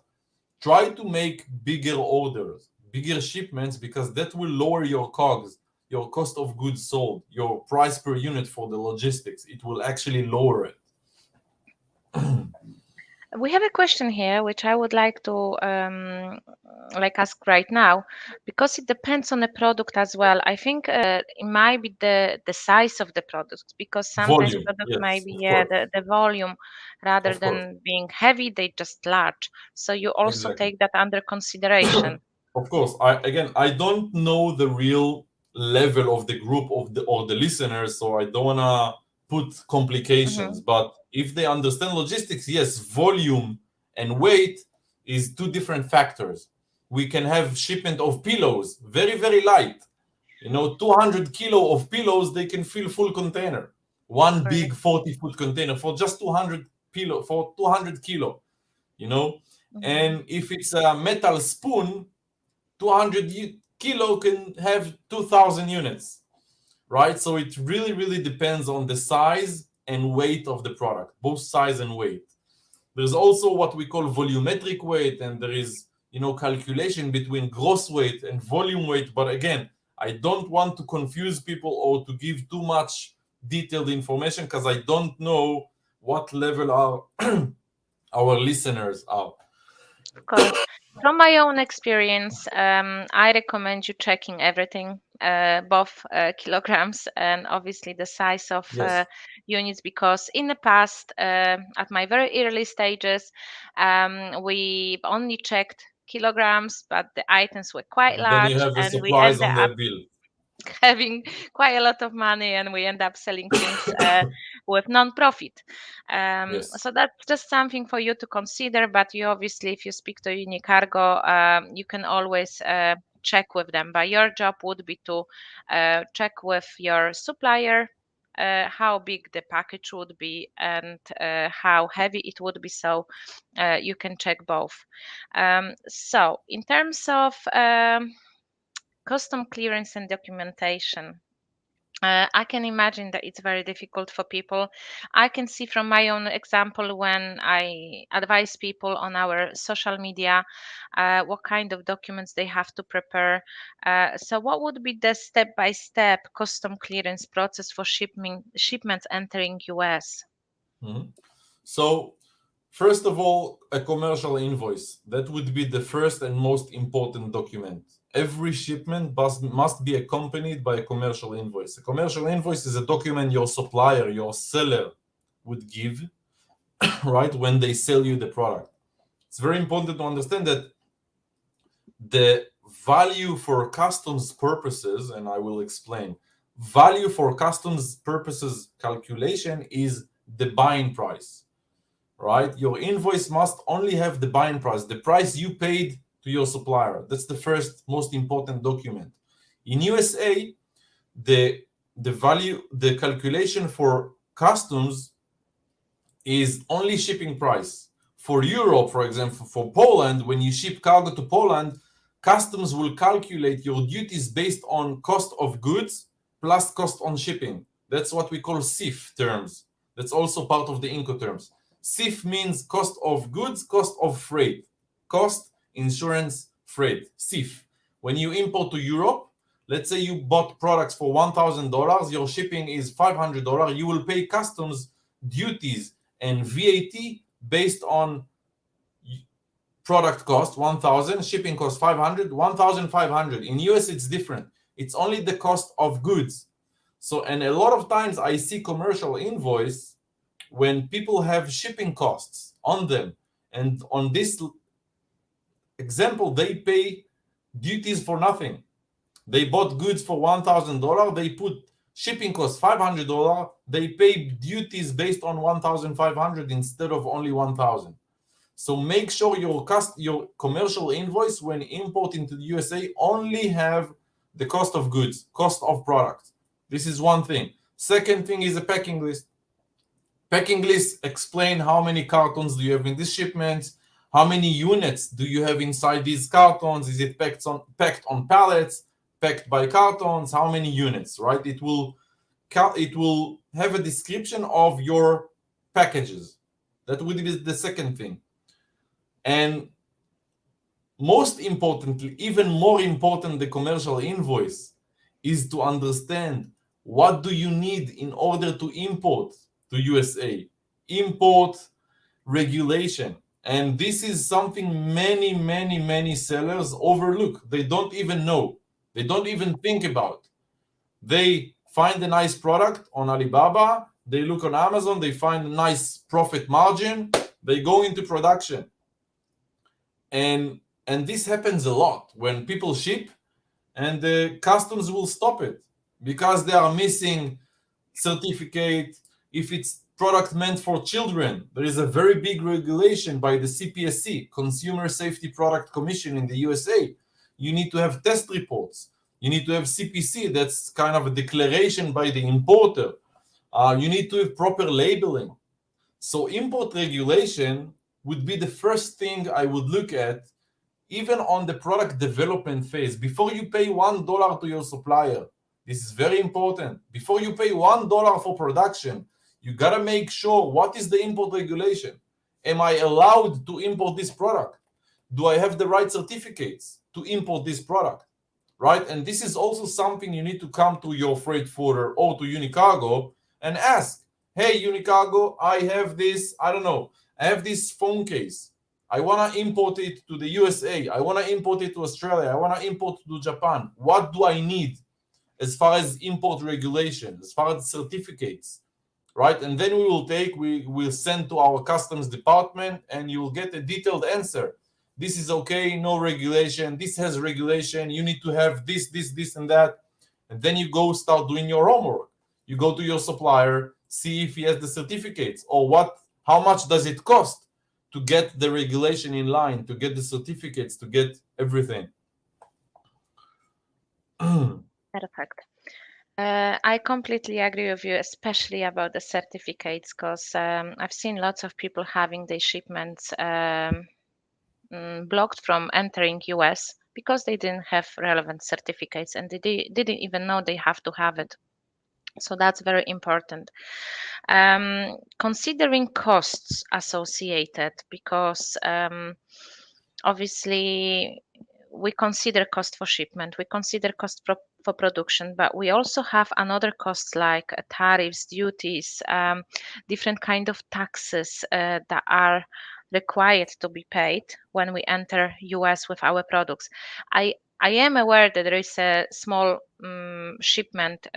try to make bigger orders, bigger shipments, because that will lower your COGS, your cost of goods sold, your price per unit for the logistics. It will actually lower it. We have a question here, which I would like to ask right now, because it depends on the product as well. I think it might be the size of the product, because sometimes Volume, product yes, might be of the volume rather Of than being heavy, they just large. So you also Exactly. take that under consideration. Of course. I don't know the real level of the group or the listeners, so I don't wanna put complications. But if they understand logistics, yes, volume and weight is two different factors. We can have shipment of pillows, very, very light. 200 kilo of pillows, they can fill full container. One big 40-foot container for just 200 kilo, And if it's a metal spoon, 200 kilo can have 2,000 units, right? So it really, really depends on the size and weight of the product, both size and weight. There's also what we call volumetric weight, and there is, calculation between gross weight and volume weight. But again, I don't want to confuse people or to give too much detailed information, because I don't know what level our listeners are. Of course. From my own experience, I recommend you checking everything, both kilograms and obviously the size of units, because in the past, at my very early stages, we only checked kilograms, but the items were quite large, Then you have the and we surprise ended on up the bill. having quite a lot of money, and we end up selling things with non-profit. So that's just something for you to consider. But you obviously, if you speak to Unicargo, you can always check with them. But your job would be to check with your supplier how big the package would be and how heavy it would be, so you can check both. So in terms of custom clearance and documentation, I can imagine that it's very difficult for people. I can see from my own example, when I advise people on our social media what kind of documents they have to prepare. So what would be the step-by-step custom clearance process for shipments entering US? So first of all, a commercial invoice. That would be the first and most important document. Every shipment must be accompanied by a commercial invoice. A commercial invoice is a document your supplier, your seller would give, right, when they sell you the product. It's very important to understand that the value for customs purposes, and I will explain, value for customs purposes calculation is the buying price, right? Your invoice must only have the buying price, the price you paid to your supplier. That's the first most important document. In USA, the calculation for customs is only shipping price. For Europe, for example, for Poland, when you ship cargo to Poland, customs will calculate your duties based on cost of goods plus cost on shipping. That's what we call CIF terms. That's also part of the Incoterms. CIF means cost of goods, cost of freight, cost, insurance, freight, CIF. When you import to Europe, let's say you bought products for $1,000, your shipping is $500, you will pay customs duties and VAT based on product cost 1,000, shipping cost 500, 1,500. In US it's different. It's only the cost of goods. So, and a lot of times I see commercial invoice when people have shipping costs on them, and on this example they pay duties for nothing. They bought goods for $1,000, they put shipping cost $500, they pay duties based on 1,500 instead of only 1,000. So make sure your commercial invoice when importing to the USA only have the cost of goods, cost of products. This is one thing. Second thing is a packing list. Packing list explain how many cartons do you have in these shipments, how many units do you have inside these cartons, is it packed on pallets, packed by cartons, how many units, right? It will have a description of your packages. That would be the second thing. And most importantly, even more important, the commercial invoice is to understand what do you need in order to import to USA. Import regulation. And this is something many sellers overlook. They don't even know. They don't even think about. They find a nice product on Alibaba, they look on Amazon, they find a nice profit margin, they go into production. And this happens a lot when people ship and the customs will stop it because they are missing certificate. If it's product meant for children, there is a very big regulation by the CPSC, Consumer Safety Product Commission in the USA. You need to have test reports. You need to have CPC, that's kind of a declaration by the importer. You need to have proper labeling. So import regulation would be the first thing I would look at, even on the product development phase. Before you pay $1 to your supplier, this is very important. Before you pay $1 for production, you gotta make sure what is the import regulation. Am I allowed to import this product? Do I have the right certificates to import this product? Right? And this is also something you need to come to your freight forwarder or to Unicargo and ask, hey, Unicargo, I have this, I don't know, I have this phone case. I want to import it to the USA. I want to import it to Australia. I want to import it to Japan. What do I need as far as import regulation, as far as certificates, right? And then we will send to our customs department and you will get a detailed answer. This is okay, no regulation. This has regulation. You need to have this, and that. And then you go start doing your homework. You go to your supplier, see if he has the certificates or how much does it cost to get the regulation in line, to get the certificates, to get everything. Perfect. I completely agree with you, especially about the certificates, because I've seen lots of people having their shipments blocked from entering US because they didn't have relevant certificates and they didn't even know they have to have it. So that's very important. Considering costs associated, because obviously we consider cost for shipment, we consider cost for production, but we also have another costs like tariffs, duties, different kind of taxes that are required to be paid when we enter US with our products. I am aware that there is a small shipment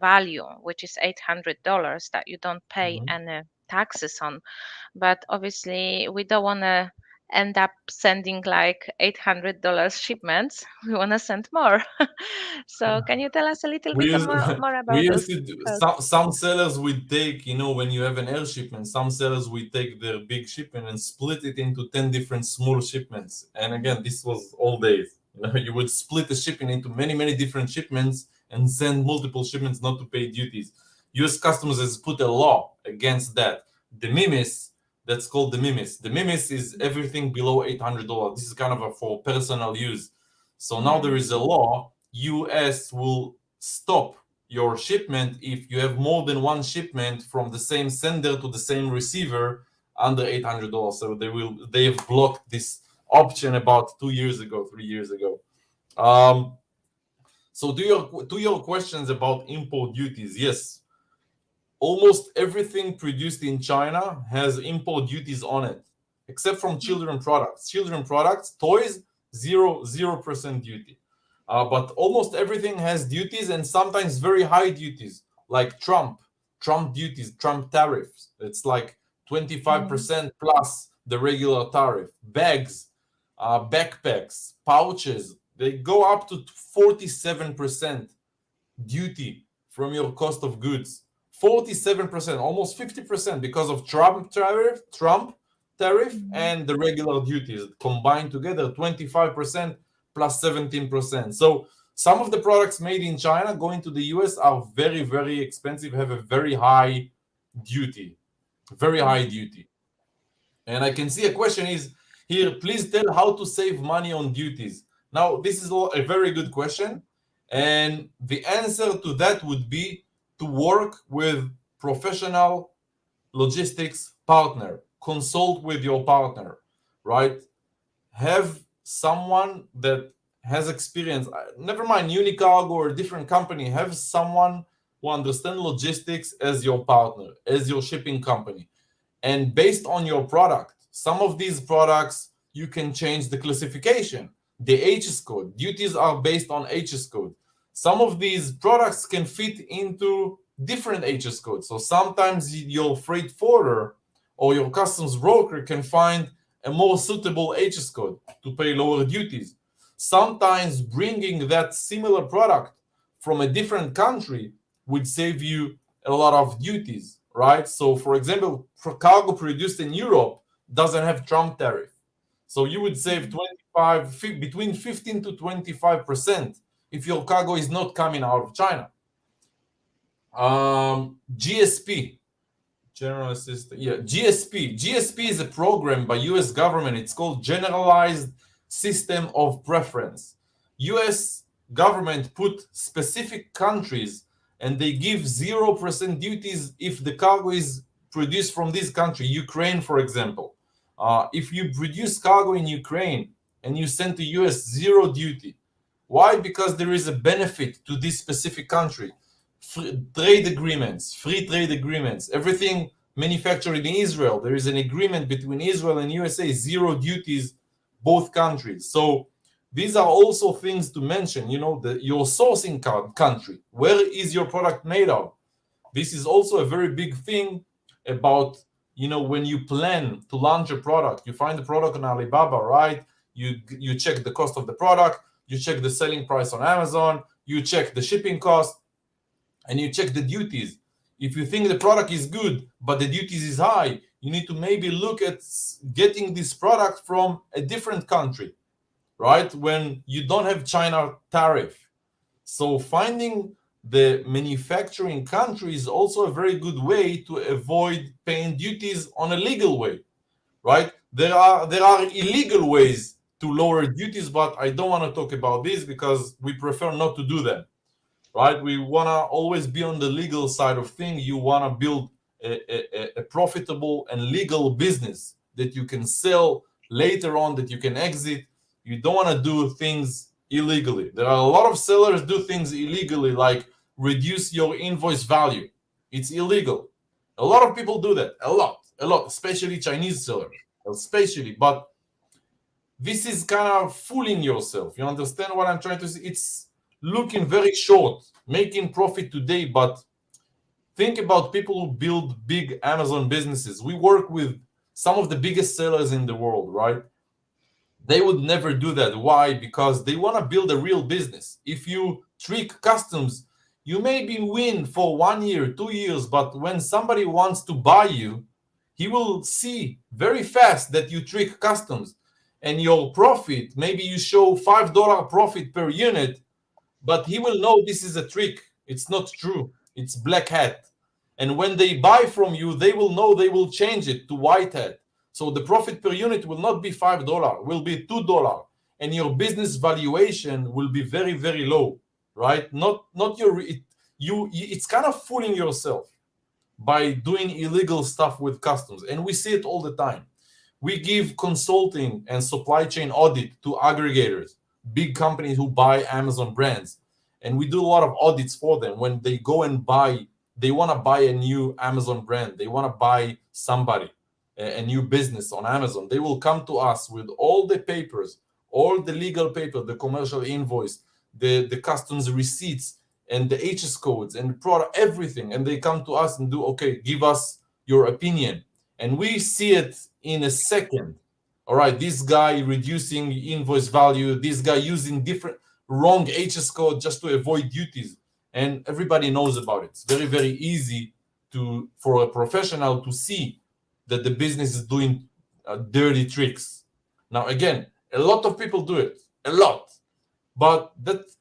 value, which is $800 that you don't pay any taxes on, but obviously we don't want to end up sending like $800 shipments. We want to send more. So can you tell us a little bit more about those? Some sellers would take, when you have an air shipment, some sellers would take their big shipment and split it into 10 different small shipments. And again, this was all days. You would split the shipping into many different shipments and send multiple shipments not to pay duties. US Customs has put a law against that. The MIMIS, that's called the MIMIS. The MIMIS is everything below $800. This is kind of for personal use. So now there is a law. US will stop your shipment if you have more than one shipment from the same sender to the same receiver under $800. So they have blocked this option about 2 years ago, 3 years ago. So to your questions about import duties, yes, almost everything produced in China has import duties on it, except from children products. Children products, toys, 0% duty. But almost everything has duties, and sometimes very high duties, like Trump duties, Trump tariffs. It's like 25% plus the regular tariff. Bags, backpacks, pouches, they go up to 47% duty from your cost of goods. 47%, almost 50%, because of Trump tariff, and the regular duties combined together, 25% plus 17%. So some of the products made in China going to the US are very, very expensive, have a very high duty. And I can see a question is here, please tell how to save money on duties. Now, this is a very good question. And the answer to that would be to work with professional logistics partner, consult with your partner, right? Have someone that has experience, never mind Unicargo or a different company, have someone who understands logistics as your partner, as your shipping company. And based on your product, some of these products, you can change the classification, the HS code. Duties are based on HS code. Some of these products can fit into different HS codes. So sometimes your freight forwarder or your customs broker can find a more suitable HS code to pay lower duties. Sometimes bringing that similar product from a different country would save you a lot of duties, right? So for example, for cargo produced in Europe doesn't have Trump tariff. So you would save between 15 to 25% if your cargo is not coming out of China. GSP, General Assistance. Yeah, GSP. GSP is a program by US government. It's called Generalized System of Preference. US government put specific countries and they give 0% duties if the cargo is produced from this country. Ukraine, for example. If you produce cargo in Ukraine and you send to US, 0 duty. Why? Because there is a benefit to this specific country. Free trade agreements, everything manufactured in Israel. There is an agreement between Israel and USA, 0 duties, both countries. So these are also things to mention, your sourcing country. Where is your product made of? This is also a very big thing about, when you plan to launch a product, you find the product on Alibaba, right? You check the cost of the product, you check the selling price on Amazon, you check the shipping cost, and you check the duties. If you think the product is good, but the duties is high, you need to maybe look at getting this product from a different country, right? When you don't have China tariff. So finding the manufacturing country is also a very good way to avoid paying duties on a legal way, right? There are illegal ways to lower duties, but I don't want to talk about this because we prefer not to do them. Right? We want to always be on the legal side of things. You want to build a profitable and legal business that you can sell later on, that you can exit. You don't want to do things illegally. There are a lot of sellers do things illegally, like reduce your invoice value. It's illegal. A lot of people do that. A lot, especially Chinese sellers, But this is kind of fooling yourself. You understand what I'm trying to say? It's looking very short, making profit today, but think about people who build big Amazon businesses. We work with some of the biggest sellers in the world, right? They would never do that. Why? Because they want to build a real business. If you trick customs, you maybe win for 1 year, 2 years, but when somebody wants to buy you, he will see very fast that you trick customs. And your profit, maybe you show $5 profit per unit, but he will know this is a trick. It's not true. It's black hat. And when they buy from you, they will know they will change it to white hat. So the profit per unit will not be $5, will be $2. And your business valuation will be very, very low, right? It's kind of fooling yourself by doing illegal stuff with customs. And we see it all the time. We give consulting and supply chain audit to aggregators, big companies who buy Amazon brands. And we do a lot of audits for them. When they go and they want to buy a new Amazon brand, they want to buy somebody, a new business on Amazon, they will come to us with all the papers, all the legal paper, the commercial invoice, the customs receipts, and the HS codes and the product, everything. And they come to us and do, okay, give us your opinion. And we see it in a second. All right, this guy reducing invoice value, this guy using different wrong HS code just to avoid duties. And everybody knows about it. It's very, very easy for a professional to see that the business is doing dirty tricks. Now, again, a lot of people do it, a lot. But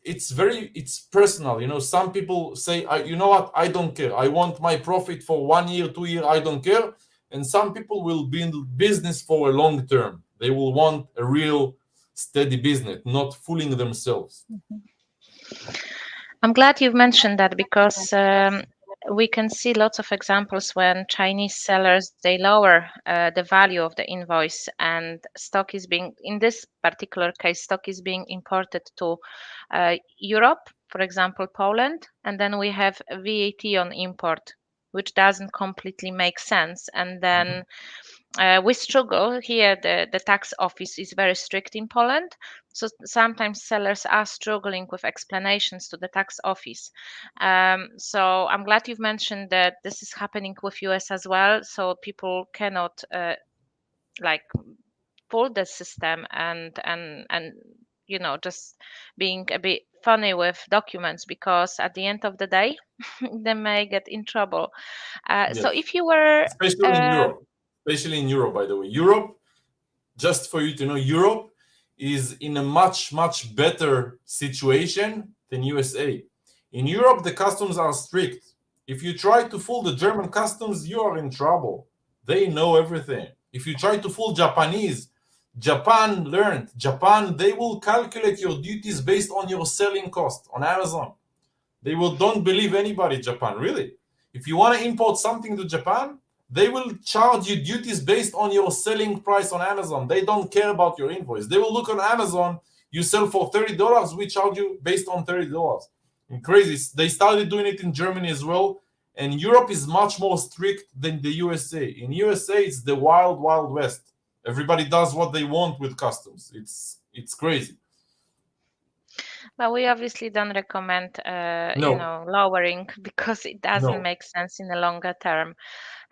it's personal. Some people say, you know what, I don't care. I want my profit for 1 year, 2 years, I don't care. And some people will be in business for a long term. They will want a real steady business, not fooling themselves. I'm glad you've mentioned that, because we can see lots of examples when Chinese sellers, they lower the value of the invoice, and stock is being, in this particular case, stock is being imported to Europe, for example, Poland, and then we have VAT on import, which doesn't completely make sense. And then we struggle here. The tax office is very strict in Poland, so sometimes sellers are struggling with explanations to the tax office. So I'm glad you've mentioned that this is happening with US as well, so people cannot pull the system and just being a bit funny with documents, because at the end of the day they may get in trouble. Yes. So if you were especially in Europe, by the way, Europe, just for you to know, Europe is in a much, much better situation than USA. In Europe, the customs are strict. If you try to fool the German customs, you are in trouble. They know everything. If you try to fool Japanese, Japan, they will calculate your duties based on your selling cost on Amazon. They don't believe anybody, Japan, really. If you want to import something to Japan, they will charge you duties based on your selling price on Amazon. They don't care about your invoice. They will look on Amazon, you sell for $30, we charge you based on $30. And crazy. They started doing it in Germany as well. And Europe is much more strict than the USA. In USA, it's the wild, wild west. Everybody does what they want with customs. It's crazy. But we obviously don't recommend, lowering, because it doesn't make sense in the longer term.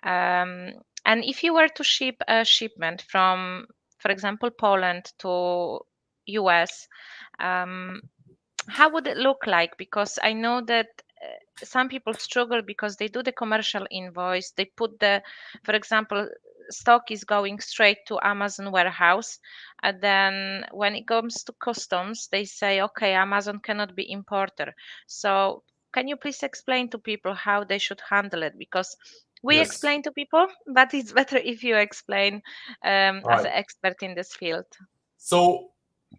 And if you were to ship a shipment from, for example, Poland to US, how would it look like? Because I know that some people struggle because they do the commercial invoice. They put for example, stock is going straight to Amazon warehouse. And then when it comes to customs, they say, okay, Amazon cannot be importer. So can you please explain to people how they should handle it? Because we explain to people, but it's better if you explain as an expert in this field. So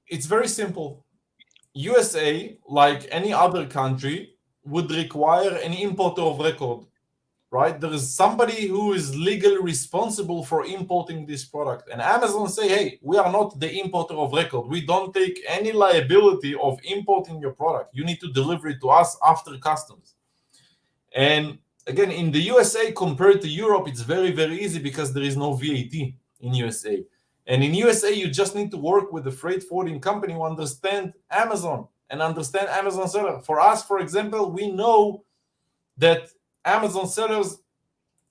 it's very simple. USA, like any other country, would require an importer of record, right? There is somebody who is legally responsible for importing this product. And Amazon say, hey, we are not the importer of record. We don't take any liability of importing your product. You need to deliver it to us after customs. And again, in the USA compared to Europe, it's very, very easy because there is no VAT in USA. And in USA, you just need to work with the freight forwarding company who understand Amazon and understand Amazon seller. For us, for example, we know that Amazon sellers,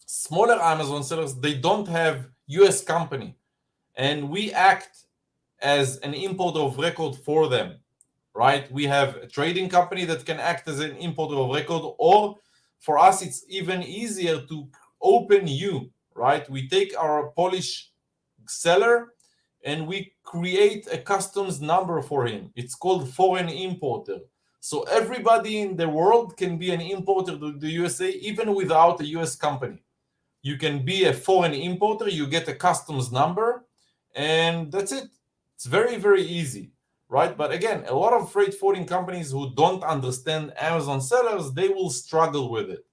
smaller Amazon sellers, they don't have US company. And we act as an importer of record for them, right? We have a trading company that can act as an importer of record, or for us, it's even easier to open you, right? We take our Polish seller and we create a customs number for him. It's called foreign importer. So everybody in the world can be an importer to the USA, even without a US company. You can be a foreign importer, you get a customs number, and that's it. It's very, very easy, right? But again, a lot of freight forwarding companies who don't understand Amazon sellers, they will struggle with it.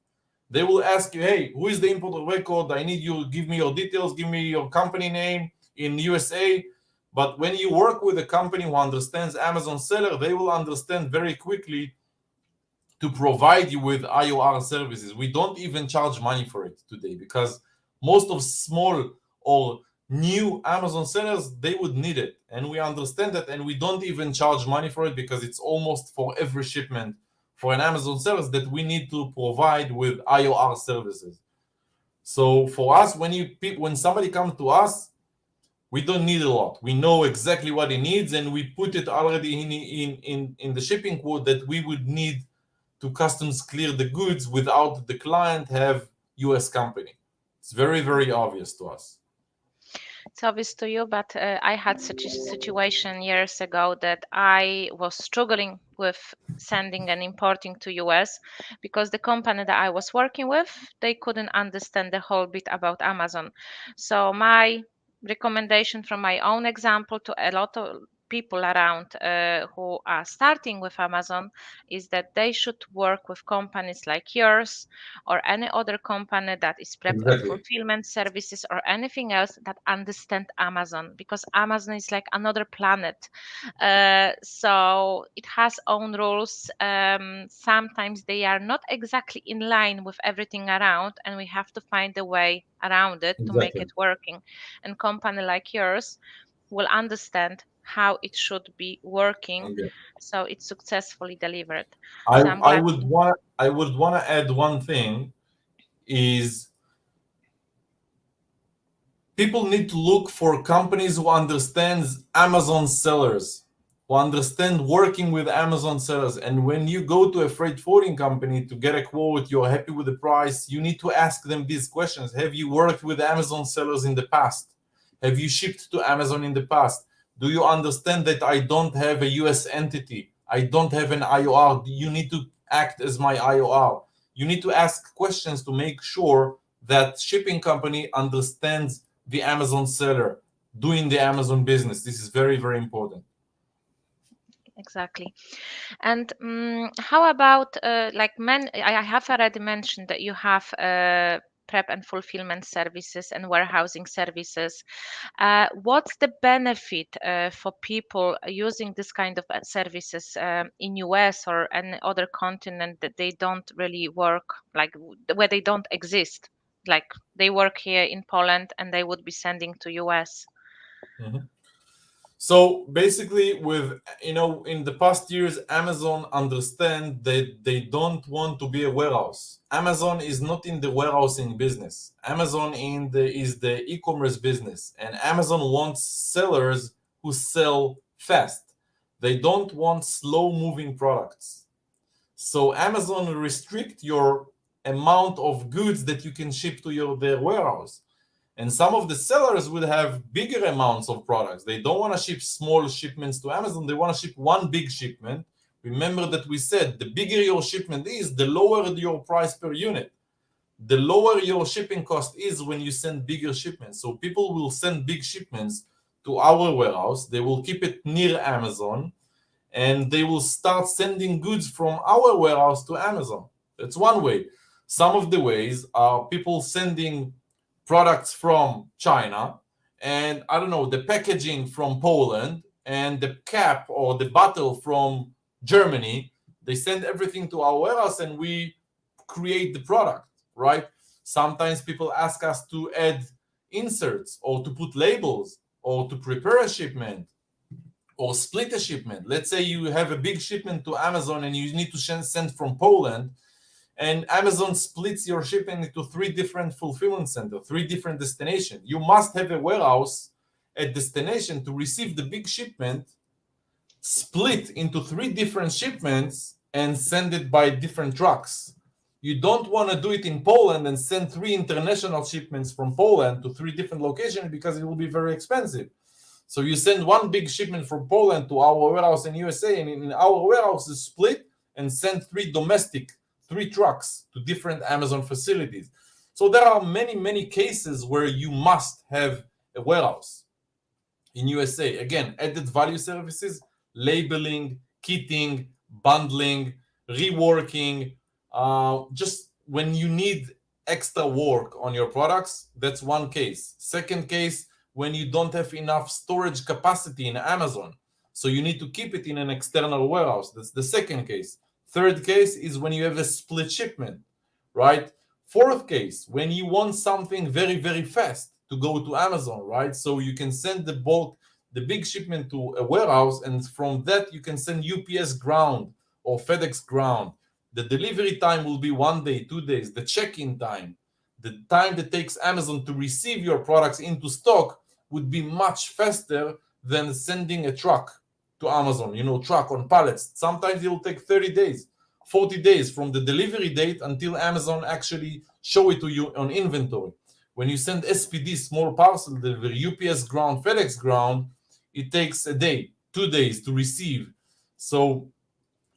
They will ask you, hey, who is the importer record? I need you to give me your details, give me your company name in USA. But when you work with a company who understands Amazon seller, they will understand very quickly to provide you with IOR services. We don't even charge money for it today because most of small or new Amazon sellers, they would need it. And we understand that, and we don't even charge money for it because it's almost for every shipment for an Amazon seller that we need to provide with IOR services. So for us, when somebody comes to us, we don't need a lot. We know exactly what he needs, and we put it already in the shipping quote that we would need to customs clear the goods without the client have US company. It's very, very obvious to us. It's obvious to you, but I had such a situation years ago that I was struggling with sending and importing to US because the company that I was working with, they couldn't understand the whole bit about Amazon. So my recommendation from my own example to a lot of people around who are starting with Amazon is that they should work with companies like yours or any other company that is fulfillment services or anything else that understand Amazon, because Amazon is like another planet. So it has own rules. Sometimes they are not exactly in line with everything around, and we have to find a way around it to make it working. And company like yours will understand how it should be working, so it's successfully delivered. I would want to add one thing is people need to look for companies who understands Amazon sellers, who understand working with Amazon sellers. And when you go to a freight forwarding company to get a quote, you're happy with the price, you need to ask them these questions. Have you worked with Amazon sellers in the past? Have you shipped to Amazon in the past? Do you understand that I don't have a US entity? I don't have an IOR. You need to act as my IOR. You need to ask questions to make sure that shipping company understands the Amazon seller doing the Amazon business. This is very, very important. Exactly. And how about I have already mentioned that you have prep and fulfillment services and warehousing services. What's the benefit for people using this kind of services in US or any other continent that they don't really work, like where they don't exist? Like they work here in Poland and they would be sending to US. Mm-hmm. So basically, in the past years, Amazon understand that they don't want to be a warehouse. Amazon is not in the warehousing business. Amazon is the e-commerce business, and Amazon wants sellers who sell fast. They don't want slow-moving products. So Amazon restrict your amount of goods that you can ship to their warehouse. And some of the sellers will have bigger amounts of products. They don't want to ship small shipments to Amazon. They want to ship one big shipment. Remember that we said the bigger your shipment is, the lower your price per unit. The lower your shipping cost is when you send bigger shipments. So people will send big shipments to our warehouse. They will keep it near Amazon, and they will start sending goods from our warehouse to Amazon. That's one way. Some of the ways are people sending products from China, and I don't know, the packaging from Poland and the cap or the bottle from Germany. They send everything to our warehouse and we create the product, right? Sometimes people ask us to add inserts or to put labels or to prepare a shipment or split a shipment. Let's say you have a big shipment to Amazon and you need to send from Poland, and Amazon splits your shipment into 3 different fulfillment centers, 3 different destinations. You must have a warehouse at destination to receive the big shipment, split into 3 different shipments, and send it by different trucks. You don't want to do it in Poland and send 3 international shipments from Poland to 3 different locations because it will be very expensive. So you send 1 big shipment from Poland to our warehouse in USA, and in our warehouse is split and send 3 trucks to different Amazon facilities. So there are many, many cases where you must have a warehouse in USA. Again, added value services, labeling, kitting, bundling, reworking. Just when you need extra work on your products, that's one case. Second case, when you don't have enough storage capacity in Amazon, so you need to keep it in an external warehouse. That's the second case. Third case is when you have a split shipment, right? Fourth case, when you want something very, very fast to go to Amazon, right? So you can send the big shipment to a warehouse, and from that you can send UPS ground or FedEx ground. The delivery time will be 1 day, 2 days. The check-in time, the time that takes Amazon to receive your products into stock would be much faster than sending a truck to Amazon, truck on pallets. Sometimes it will take 30 days, 40 days from the delivery date until Amazon actually show it to you on inventory. When you send SPD, small parcel delivery, UPS ground, FedEx ground, it takes a day, 2 days to receive. So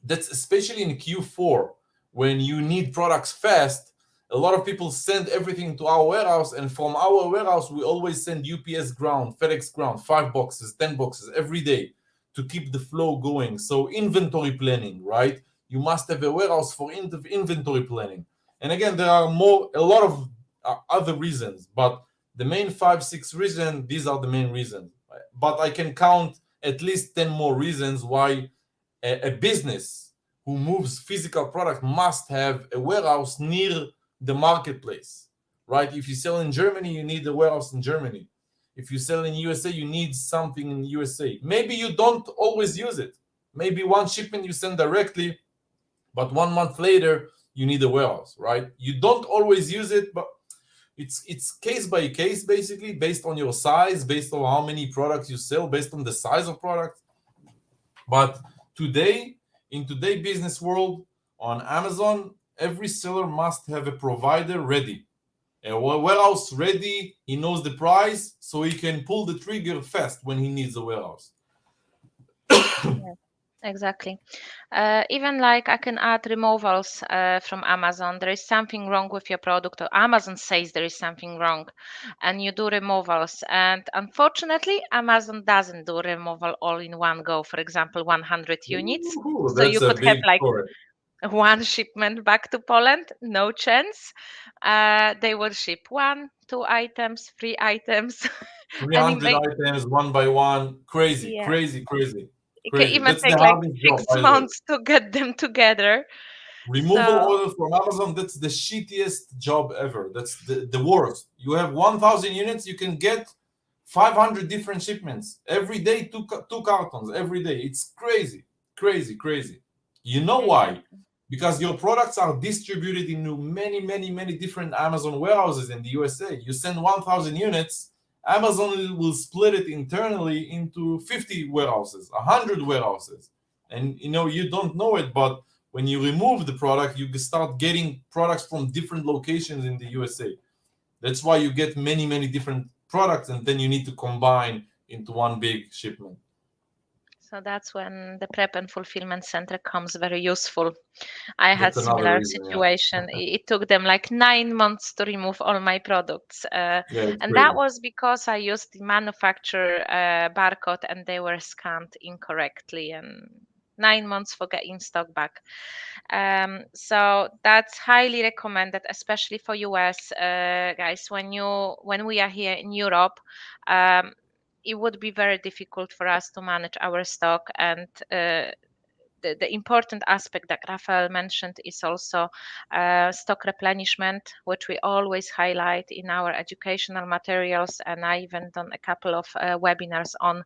that's especially in Q4 when you need products fast. A lot of people send everything to our warehouse, and from our warehouse we always send UPS ground, FedEx ground, 5 boxes, 10 boxes every day to keep the flow going. So inventory planning, right? You must have a warehouse for inventory planning. And again, there are a lot of other reasons, but the main 5-6 reasons, these are the main reasons. But I can count at least 10 more reasons why a business who moves physical product must have a warehouse near the marketplace, right? If you sell in Germany, you need a warehouse in Germany. If you sell in USA, you need something in USA. Maybe you don't always use it. Maybe one shipment you send directly, but 1 month later, you need a warehouse, right? You don't always use it, but it's case by case, basically, based on your size, based on how many products you sell, based on the size of product. But today, in today's business world, on Amazon, every seller must have a provider ready, a warehouse ready. He knows the price, so he can pull the trigger fast when he needs a warehouse. Exactly. Even like I can add removals from Amazon. There is something wrong with your product, or Amazon says there is something wrong, and you do removals. And unfortunately, Amazon doesn't do removal all in one go. For example, 100 units. Ooh, So you could have like story. one shipment back to Poland, no chance. They will ship 1, 2 items, 3 items. 300 items, one by one. Crazy, Yeah. crazy. It can even That's take the like hardest job, 6 by the way. months to get them together. Removal So- order from Amazon, that's the shittiest job ever. That's the worst. You have 1,000 units, you can get 500 different shipments. Every day, two cartons, every day. It's crazy. You know why? Because your products are distributed into many different Amazon warehouses in the USA. You send 1,000 units, Amazon will split it internally into 50 warehouses, 100 warehouses. And you don't know it, but when you remove the product, you start getting products from different locations in the USA. That's why you get many different products, and then you need to combine into one big shipment. So that's when the prep and fulfillment center comes very useful. I had That's another similar reason, situation. It took them like 9 months to remove all my products. And crazy. that was because I used the manufacturer barcode and they were scanned incorrectly, and 9 months for getting stock back. So that's highly recommended, especially for US guys. When we are here in Europe, it would be very difficult for us to manage our stock, and the important aspect that Rafael mentioned is also stock replenishment, which we always highlight in our educational materials, and I even done a couple of webinars on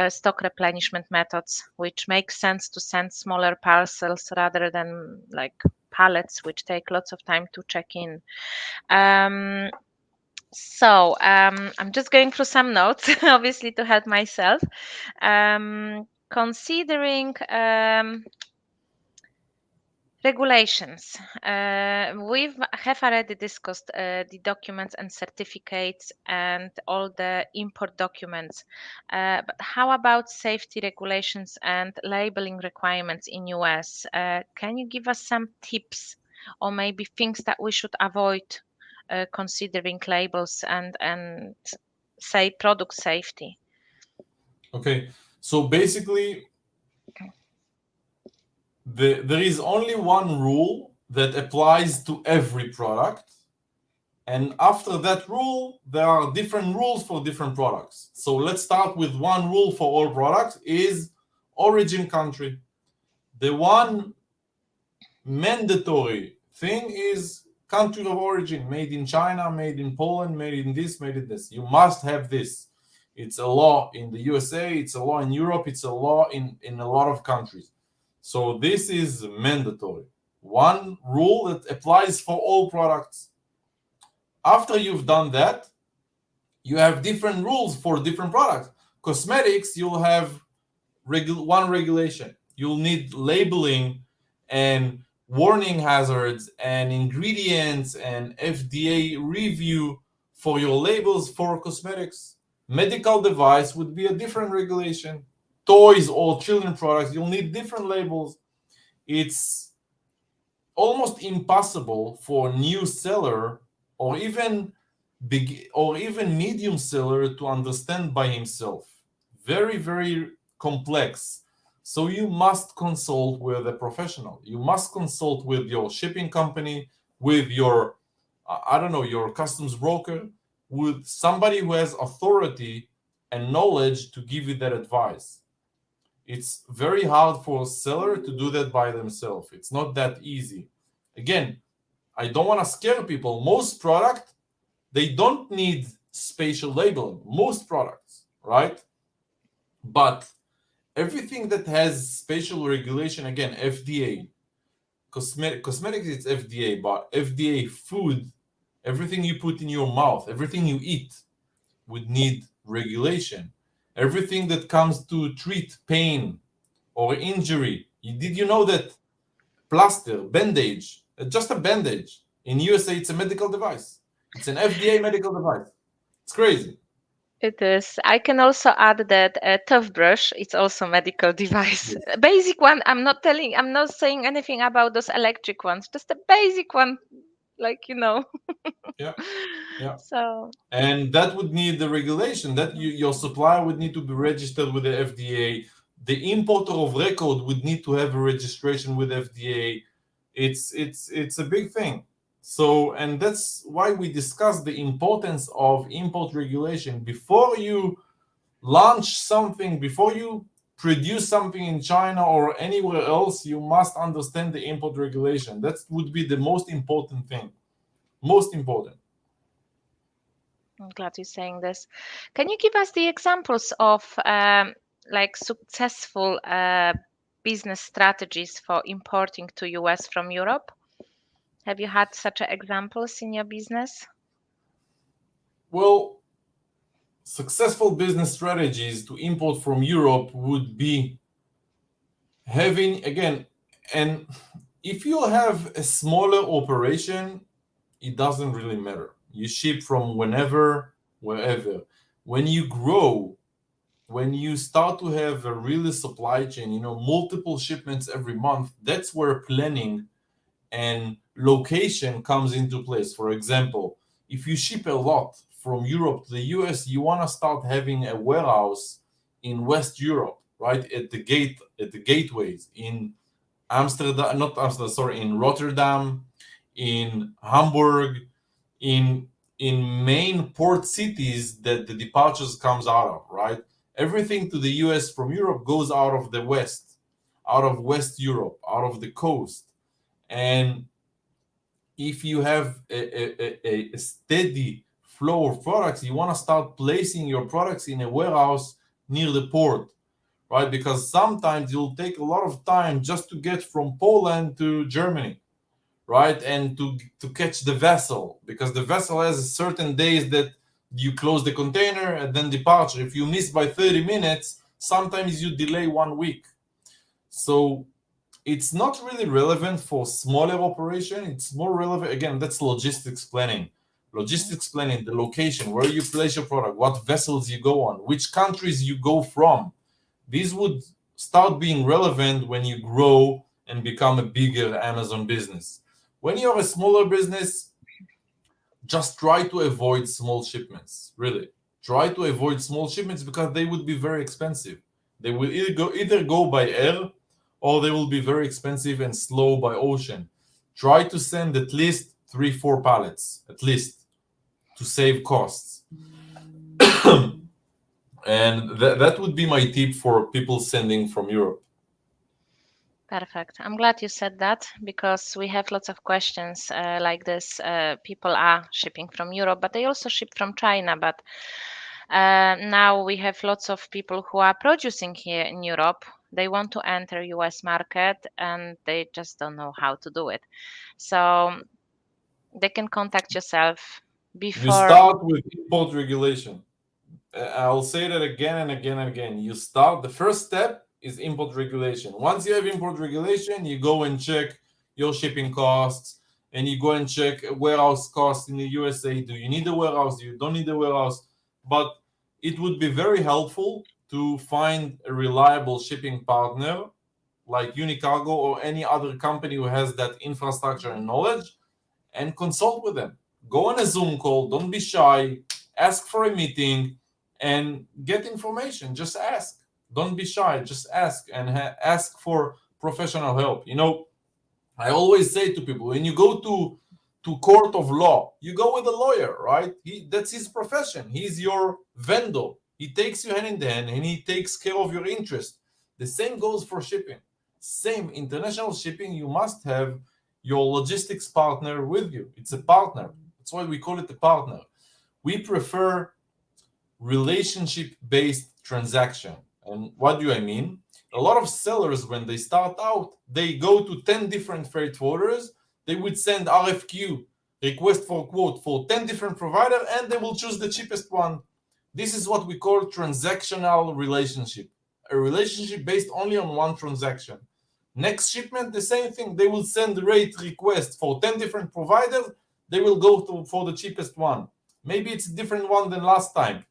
stock replenishment methods, which makes sense to send smaller parcels rather than like pallets, which take lots of time to check in. So I'm just going through some notes, obviously, to help myself. Considering regulations, we have already discussed the documents and certificates and all the import documents. But how about safety regulations and labeling requirements in US? Can you give us some tips or maybe things that we should avoid considering labels and say product safety? Okay, so basically, there is only one rule that applies to every product, and after that rule, there are different rules for different products. So let's start with one rule for all products: is origin country. The one mandatory thing is country of origin, made in China, made in Poland, made in this, made in this. You must have this. It's a law in the USA, it's a law in Europe, it's a law in a lot of countries. So this is mandatory. One rule that applies for all products. After you've done that, you have different rules for different products. Cosmetics, you'll have one regulation. You'll need labeling and warning hazards and ingredients and FDA review for your labels for cosmetics. Medical device would be a different regulation. Toys or children products, you'll need different labels. It's almost impossible for a new seller or even medium seller to understand by himself. Very, very complex. So you must consult with a professional. You must consult with your shipping company, with your, your customs broker, with somebody who has authority and knowledge to give you that advice. It's very hard for a seller to do that by themselves. It's not that easy. Again, I don't want to scare people. Most products, they don't need spatial labeling. Most products, right? But everything that has spatial regulation, again, FDA, cosmetics, it's FDA, but FDA food, everything you put in your mouth, everything you eat would need regulation. Everything that comes to treat pain or injury. Did you know that plaster, bandage, just a bandage, in USA, it's a medical device. It's an FDA medical device. It's crazy. It is. I can also add that a toothbrush is also a medical device. Yes. A basic one. I'm not saying anything about those electric ones. Just a basic one, Yeah. Yeah. So. And that would need the regulation that your supplier would need to be registered with the FDA. The importer of record would need to have a registration with FDA. It's a big thing. So, and that's why we discussed the importance of import regulation. Before you launch something, before you produce something in China or anywhere else, you must understand the import regulation. That would be the most important thing. Most important. I'm glad you're saying this. Can you give us the examples of successful business strategies for importing to US from Europe? Have you had such examples in your business? Well, successful business strategies to import from Europe would be having, again, and if you have a smaller operation, it doesn't really matter. You ship from whenever, wherever. When you grow, when you start to have a really supply chain, multiple shipments every month, that's where planning and location comes into place. For example, if you ship a lot from Europe to the US, you want to start having a warehouse in West Europe, right? At the gateways in in Rotterdam, in Hamburg, in main port cities that the departures comes out of, right? Everything to the US from Europe goes out of the West, out of West Europe, out of the coast. And if you have a steady flow of products, you want to start placing your products in a warehouse near the port, right? Because sometimes you'll take a lot of time just to get from Poland to Germany, right? And to catch the vessel, because the vessel has certain days that you close the container and then departure. If you miss by 30 minutes, sometimes you delay 1 week. So it's not really relevant for smaller operation. It's more relevant, again, that's logistics planning. Logistics planning, the location, where you place your product, what vessels you go on, which countries you go from. These would start being relevant when you grow and become a bigger Amazon business. When you're a smaller business, just try to avoid small shipments, really. Try to avoid small shipments because they would be very expensive. They will either go by air or they will be very expensive and slow by ocean. Try to send at least 3-4 pallets, at least, to save costs. And that would be my tip for people sending from Europe. Perfect. I'm glad you said that because we have lots of questions like this. People are shipping from Europe, but they also ship from China. But now we have lots of people who are producing here in Europe. They want to enter US market and they just don't know how to do it. So they can contact yourself You before. start with import regulation. I'll say that again and again and again. The first step is import regulation. Once you have import regulation, you go and check your shipping costs and you go and check warehouse costs in the USA. Do you need a warehouse? Do you don't need a warehouse? But it would be very helpful to find a reliable shipping partner like Unicargo or any other company who has that infrastructure and knowledge and consult with them. Go on a Zoom call, don't be shy, ask for a meeting and get information. Just ask. Don't be shy, just ask and ask for professional help. I always say to people, when you go to court of law, you go with a lawyer, right? That's his profession. He's your vendor. He takes you hand in hand and he takes care of your interest. The same goes for shipping. Same international shipping, you must have your logistics partner with you. It's a partner. That's why we call it a partner. We prefer relationship-based transaction. And what do I mean? A lot of sellers, when they start out, they go to 10 different freight forwarders. They would send RFQ, request for quote, for 10 different providers, and they will choose the cheapest one. This is what we call transactional relationship. A relationship based only on one transaction. Next shipment, the same thing. They will send rate request for 10 different providers. They will go for the cheapest one. Maybe it's a different one than last time.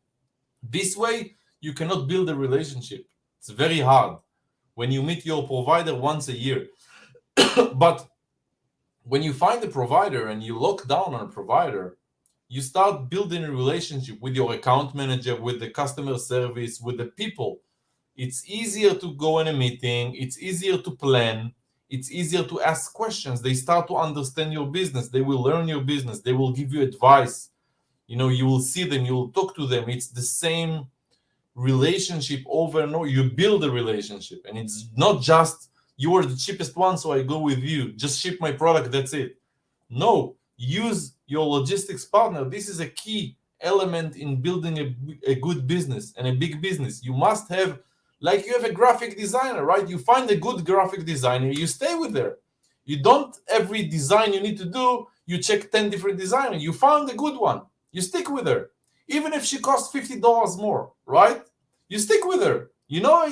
This way, you cannot build a relationship. It's very hard when you meet your provider once a year. But when you find a provider and you lock down on a provider, you start building a relationship with your account manager, with the customer service, with the people. It's easier to go in a meeting. It's easier to plan. It's easier to ask questions. They start to understand your business. They will learn your business. They will give you advice. You will see them. You will talk to them. It's the same relationship over and over. You build a relationship. And it's not just, you are the cheapest one, so I go with you. Just ship my product. That's it. No, use your logistics partner. This is a key element in building a good business and a big business. You must have, like you have a graphic designer, right? You find a good graphic designer, you stay with her. You don't, every design you need to do, you check 10 different designers. You found a good one, you stick with her. Even if she costs $50 more, right? You stick with her. You know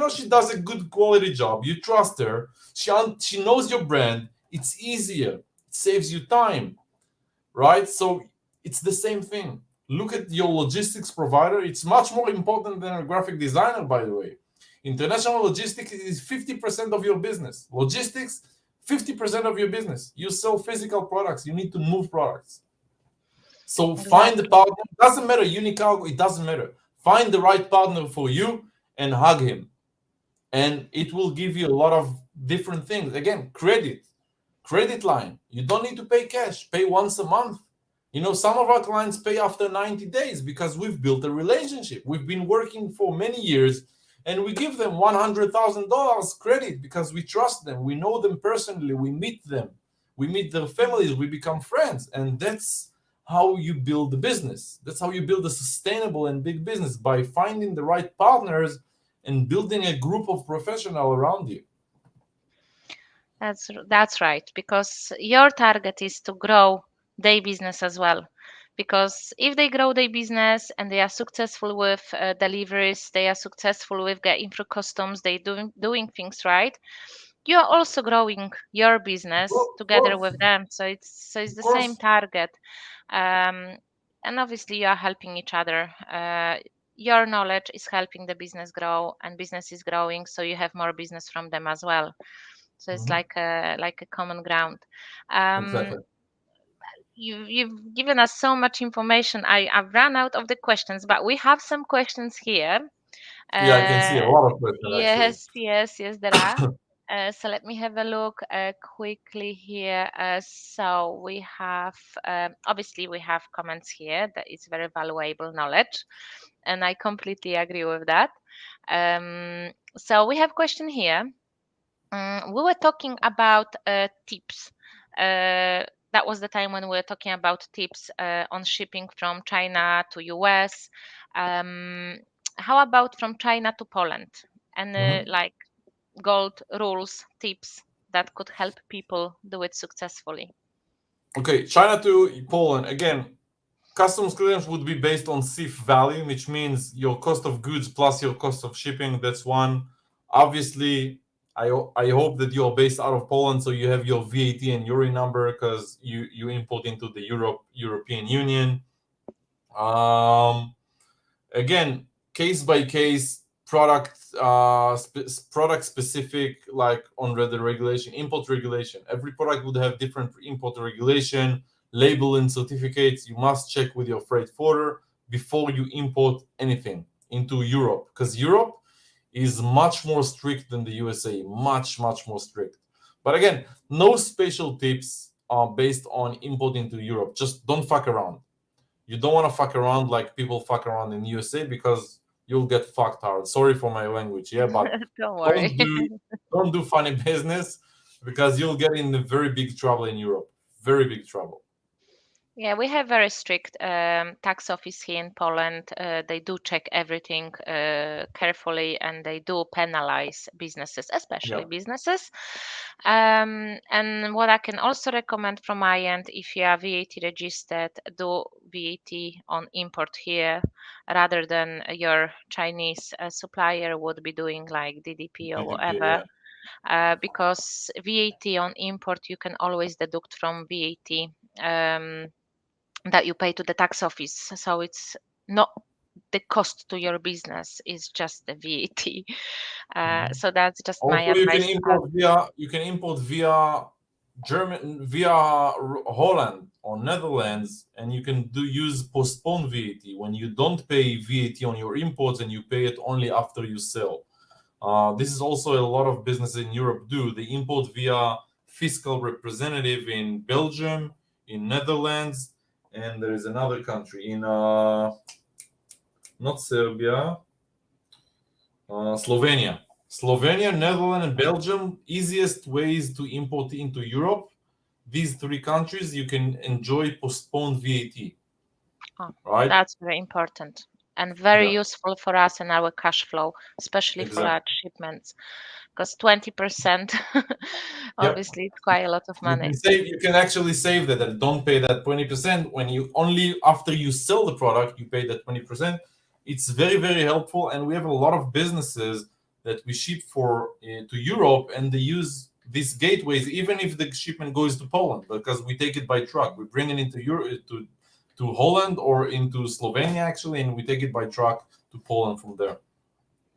she does a good quality job. You trust her. She knows your brand. It's easier. It saves you time, right? So it's the same thing. Look at your logistics provider. It's much more important than a graphic designer, by the way. International logistics is 50% of your business. Logistics, 50% of your business. You sell physical products. You need to move products. So find the partner. It doesn't matter, Unicargo, it doesn't matter. Find the right partner for you and hug him. And it will give you a lot of different things. Again, credit line. You don't need to pay cash. Pay once a month. Some of our clients pay after 90 days because we've built a relationship. We've been working for many years and we give them $100,000 credit because we trust them. We know them personally. We meet them. We meet their families. We become friends. And that's how you build the business. That's how you build a sustainable and big business, by finding the right partners and building a group of professionals around you. That's right, because your target is to grow their business as well. Because if they grow their business and they are successful with deliveries, they are successful with the info customs, they doing things right, you're also growing your business together with them. So it's the same target, and obviously you are helping each other. Your knowledge is helping the business grow, and business is growing, so you have more business from them as well. So it's like a common ground. Exactly. You've given us so much information. I've run out of the questions, but we have some questions here. Yeah, I can see a lot of questions. Yes, there are. So let me have a look quickly here. So we have, obviously we have comments here that is very valuable knowledge, and I completely agree with that. So we have a question here. We were talking about tips. That was the time when we were talking about tips on shipping from China to US. How about from China to Poland? And like gold rules, tips that could help people do it successfully. Okay, China to Poland. Again, customs clearance would be based on CIF value, which means your cost of goods plus your cost of shipping. That's one. Obviously, I hope that you're based out of Poland, so you have your VAT and URI number because you import into the European Union. Again, case by case, product specific, like on the regulation, import regulation. Every product would have different import regulation, label and certificates. You must check with your freight forwarder before you import anything into Europe, because Europe is much more strict than the USA, much more strict. But again, no special tips are based on import into Europe. Just don't fuck around. You don't want to fuck around like people fuck around in USA, because you'll get fucked hard. Sorry for my language, yeah, but Don't worry. don't do funny business, because you'll get in very big trouble in Europe. Very big trouble. Yeah, we have very strict tax office here in Poland. They do check everything carefully, and they do penalize businesses, especially businesses. And what I can also recommend from my end, if you are VAT registered, do VAT on import here rather than your Chinese supplier would be doing like DDP or whatever. Because VAT on import, you can always deduct from VAT that you pay to the tax office. So it's not the cost to your business, is just the VAT. So that's just my Also, advice. you can import via Holland or Netherlands, and you can use postponed VAT when you don't pay VAT on your imports and you pay it only after you sell. This is also a lot of businesses in Europe do. They import via fiscal representative in Belgium, in Netherlands, and there is another country in not Serbia, Slovenia. Slovenia, Netherlands, and Belgium, easiest ways to import into Europe. These three countries, you can enjoy postponed VAT. Right? That's very important and very useful for us in our cash flow, especially for large shipments, because 20% obviously it's quite a lot of money. You can actually save that, and don't pay that 20% when you only after you sell the product you pay that 20%. It's very helpful, and we have a lot of businesses that we ship for to Europe, and they use these gateways even if the shipment goes to Poland, because we take it by truck. We bring it into Europe to Holland or into Slovenia actually, and we take it by truck to Poland from there.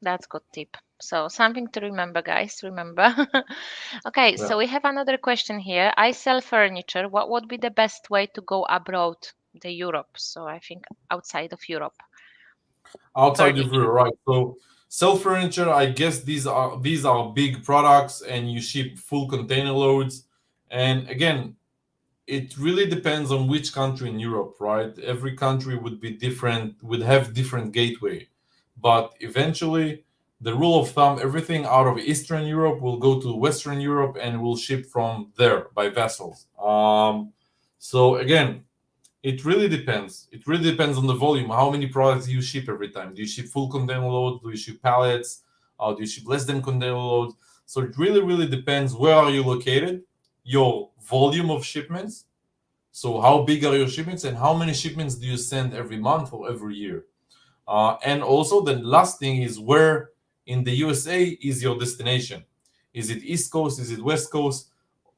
That's good tip. So something to remember, guys. Remember. Okay, so we have another question here. I sell furniture. What would be the best way to go abroad, the Europe? So I think outside of Europe. Outside of Europe, right? So sell furniture. I guess these are big products, and you ship full container loads. And again, it really depends on which country in Europe, right? Every country would be different, would have different gateway. But eventually, the rule of thumb, everything out of Eastern Europe will go to Western Europe and will ship from there by vessels. So again, it really depends. It really depends on the volume. How many products do you ship every time? Do you ship full container load? Do you ship pallets? Do you ship less than container load? So it really depends. Where are you located? Your volume of shipments. So how big are your shipments, and how many shipments do you send every month or every year? And also the last thing is, where in the USA is your destination? Is it East Coast? Is it West Coast?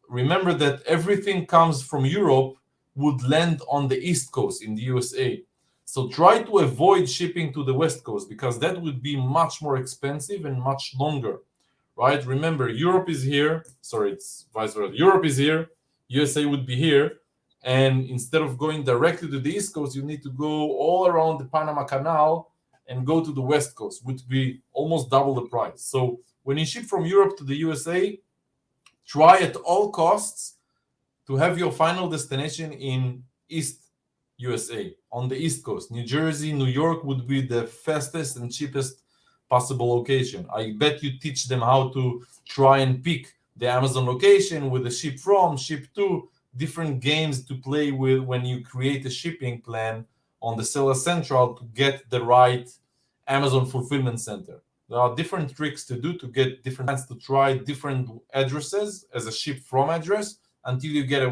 Remember that everything comes from Europe would land on the East Coast in the USA. So try to avoid shipping to the West Coast, because that would be much more expensive and much longer, right? Remember, Europe is here. Sorry, it's vice versa. Europe is here. USA would be here. And instead of going directly to the East Coast, you need to go all around the Panama Canal and go to the West Coast, which would be almost double the price. So when you ship from Europe to the USA, try at all costs to have your final destination in East USA, on the East Coast. New Jersey, New York would be the fastest and cheapest possible location. I bet you teach them how to try and pick the Amazon location with the ship from, ship to, different games to play with when you create a shipping plan on the Seller Central to get the right Amazon fulfillment center. There are different tricks to do to get different plans, to try different addresses as a ship from address until you get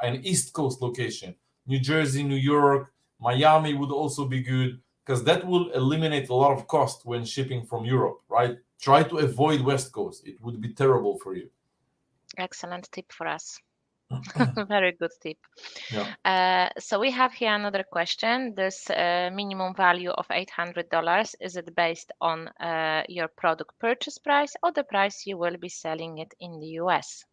an East Coast location. New Jersey, New York, Miami would also be good, because that will eliminate a lot of cost when shipping from Europe, right? Try to avoid West Coast. It would be terrible for you. Excellent tip for us. Very good tip. Yeah. So we have here another question. This minimum value of $800, is it based on your product purchase price or the price you will be selling it in the US?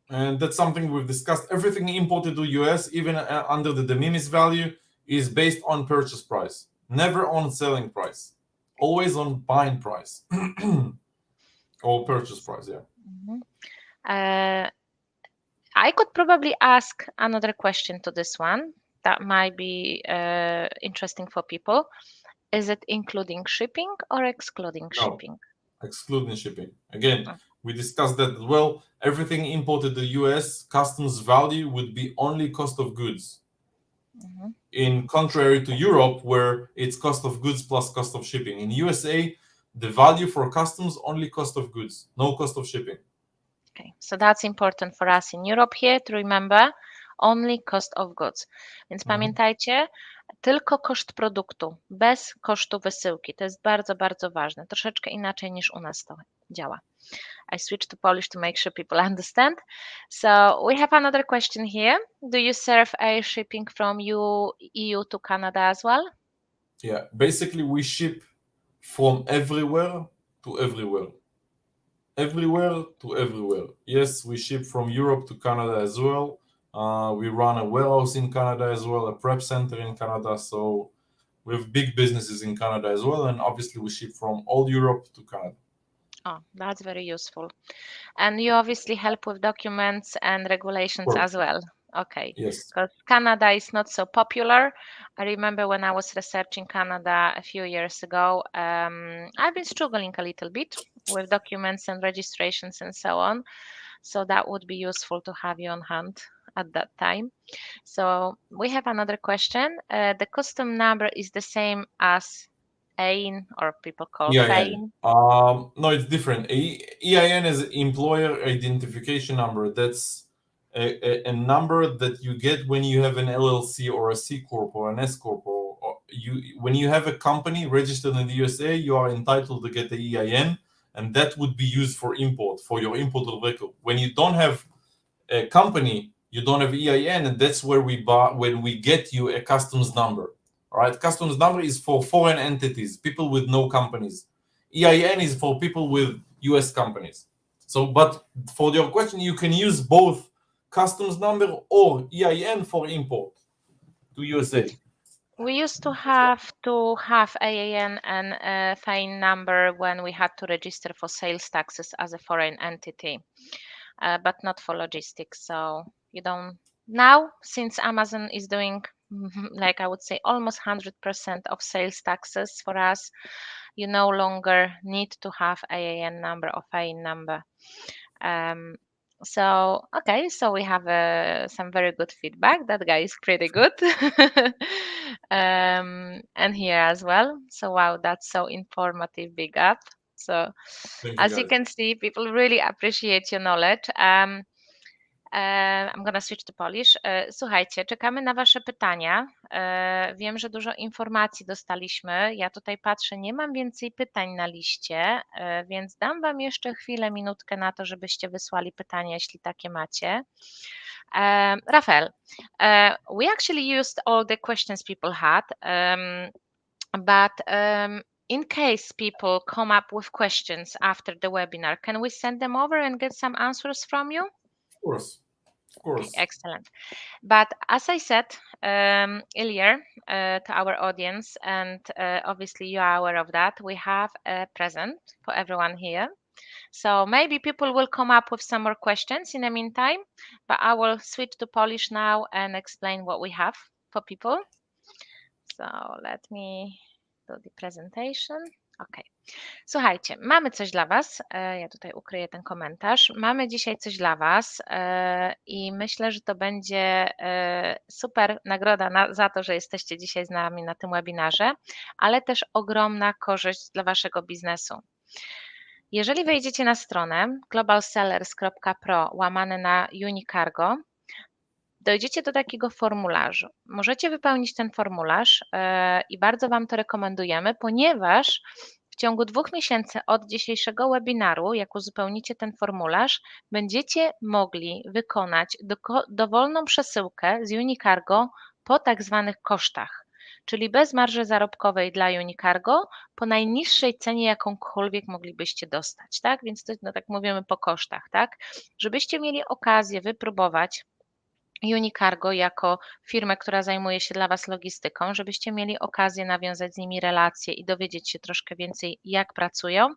And that's something we've discussed. Everything imported to US, even under the de minimis value, is based on purchase price, never on selling price, always on buying price or purchase price. Yeah. Mm-hmm. I could probably ask another question to this one that might be interesting for people. Is it including shipping or excluding shipping? Excluding shipping. Again, we discussed that as well. Everything imported to the US, customs value would be only cost of goods. Mm-hmm. In contrary to Europe, where it's cost of goods plus cost of shipping. In USA, the value for customs only cost of goods, no cost of shipping. Okay, so that's important for us in Europe here to remember, only cost of goods. Więc pamiętajcie, tylko koszt produktu, bez kosztu wysyłki. To jest bardzo, bardzo ważne. Troszeczkę inaczej niż u nas to działa. I switch to Polish to make sure people understand. So we have another question here. Do you serve air shipping from EU to Canada as well? Yeah, basically we ship from everywhere to everywhere. Everywhere to everywhere. Yes, we ship from Europe to Canada as well. We run a warehouse in Canada as well, a prep center in Canada. So we have big businesses in Canada as well. And obviously we ship from all Europe to Canada. Oh, that's very useful. And you obviously help with documents and regulations as well. Okay. Yes. Because Canada is not so popular. I remember when I was researching Canada a few years ago, I've been struggling a little bit with documents and registrations and so on. So that would be useful to have you on hand at that time. So we have another question. The custom number is the same as EIN, or people call FEIN. No, it's different. EIN is Employer Identification Number. That's a number that you get when you have an LLC or a C Corp or an S Corp. Or when you have a company registered in the USA, you are entitled to get the EIN, and that would be used for import, for your import of record. When you don't have a company, you don't have EIN, and that's where when we get you a customs number. All right, customs number is for foreign entities, people with no companies. EIN is for people with US companies. So, but for your question, you can use both customs number or EIN for import to USA. We used to have EIN and FEIN number when we had to register for sales taxes as a foreign entity, but not for logistics. So you don't now, since Amazon is doing, like I would say, almost 100% of sales taxes for us, you no longer need to have EIN number or FEIN number. So, okay, so we have some very good feedback. That guy is pretty good. And here as well. So, wow, that's so informative. Big up. So, as you can see, people really appreciate your knowledge. I'm gonna switch to Polish. Słuchajcie, czekamy na Wasze pytania. Wiem, że dużo informacji dostaliśmy. Ja tutaj patrzę, nie mam więcej pytań na liście, więc dam Wam jeszcze chwilę, minutkę na to, żebyście wysłali pytania, jeśli takie macie. Rafael, we actually used all the questions people had, but in case people come up with questions after the webinar, can we send them over and get some answers from you? Of course. Okay, excellent. But as I said earlier to our audience, and obviously you are aware of that, we have a present for everyone here. So maybe people will come up with some more questions in the meantime, but I will switch to Polish now and explain what we have for people. So let me do the presentation. Okej. Słuchajcie, mamy coś dla Was. Ja tutaj ukryję ten komentarz. Mamy dzisiaj coś dla Was i myślę, że to będzie super nagroda za to, że jesteście dzisiaj z nami na tym webinarze, ale też ogromna korzyść dla Waszego biznesu. Jeżeli wejdziecie na stronę globalsellers.pro/Unicargo, dojdziecie do takiego formularza. Możecie wypełnić ten formularz i bardzo Wam to rekomendujemy, ponieważ w ciągu 2 miesięcy od dzisiejszego webinaru, jak uzupełnicie ten formularz, będziecie mogli wykonać dowolną przesyłkę z Unicargo po tak zwanych kosztach, czyli bez marży zarobkowej dla Unicargo, po najniższej cenie, jakąkolwiek moglibyście dostać, tak? Więc to, no tak mówimy po kosztach, tak? Żebyście mieli okazję wypróbować Unicargo jako firmę, która zajmuje się dla Was logistyką, żebyście mieli okazję nawiązać z nimi relacje i dowiedzieć się troszkę więcej, jak pracują.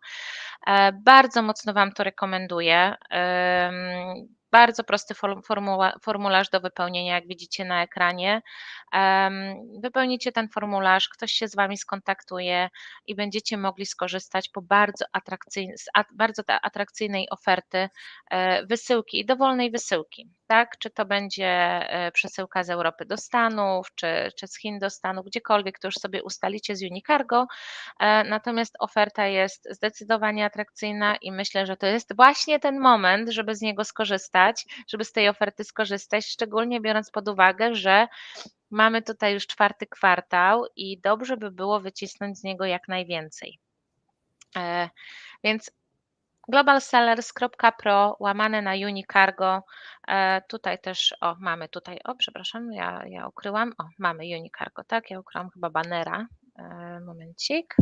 Bardzo mocno Wam to rekomenduję. Bardzo prosty formularz do wypełnienia, jak widzicie na ekranie. Wypełnicie ten formularz, ktoś się z Wami skontaktuje i będziecie mogli skorzystać bardzo atrakcyjnej oferty wysyłki i dowolnej wysyłki. Tak? Czy to będzie przesyłka z Europy do Stanów, czy z Chin do Stanów, gdziekolwiek, to już sobie ustalicie z Unicargo. Natomiast oferta jest zdecydowanie atrakcyjna i myślę, że to jest właśnie ten moment, żeby z niego skorzystać, żeby z tej oferty skorzystać, szczególnie biorąc pod uwagę, że mamy tutaj już 4. kwartał i dobrze by było wycisnąć z niego jak najwięcej. Więc globalsellers.pro/Unicargo. Tutaj też, mamy tutaj, przepraszam, ja ukryłam, mamy Unicargo, tak, ja ukryłam chyba banera, momencik,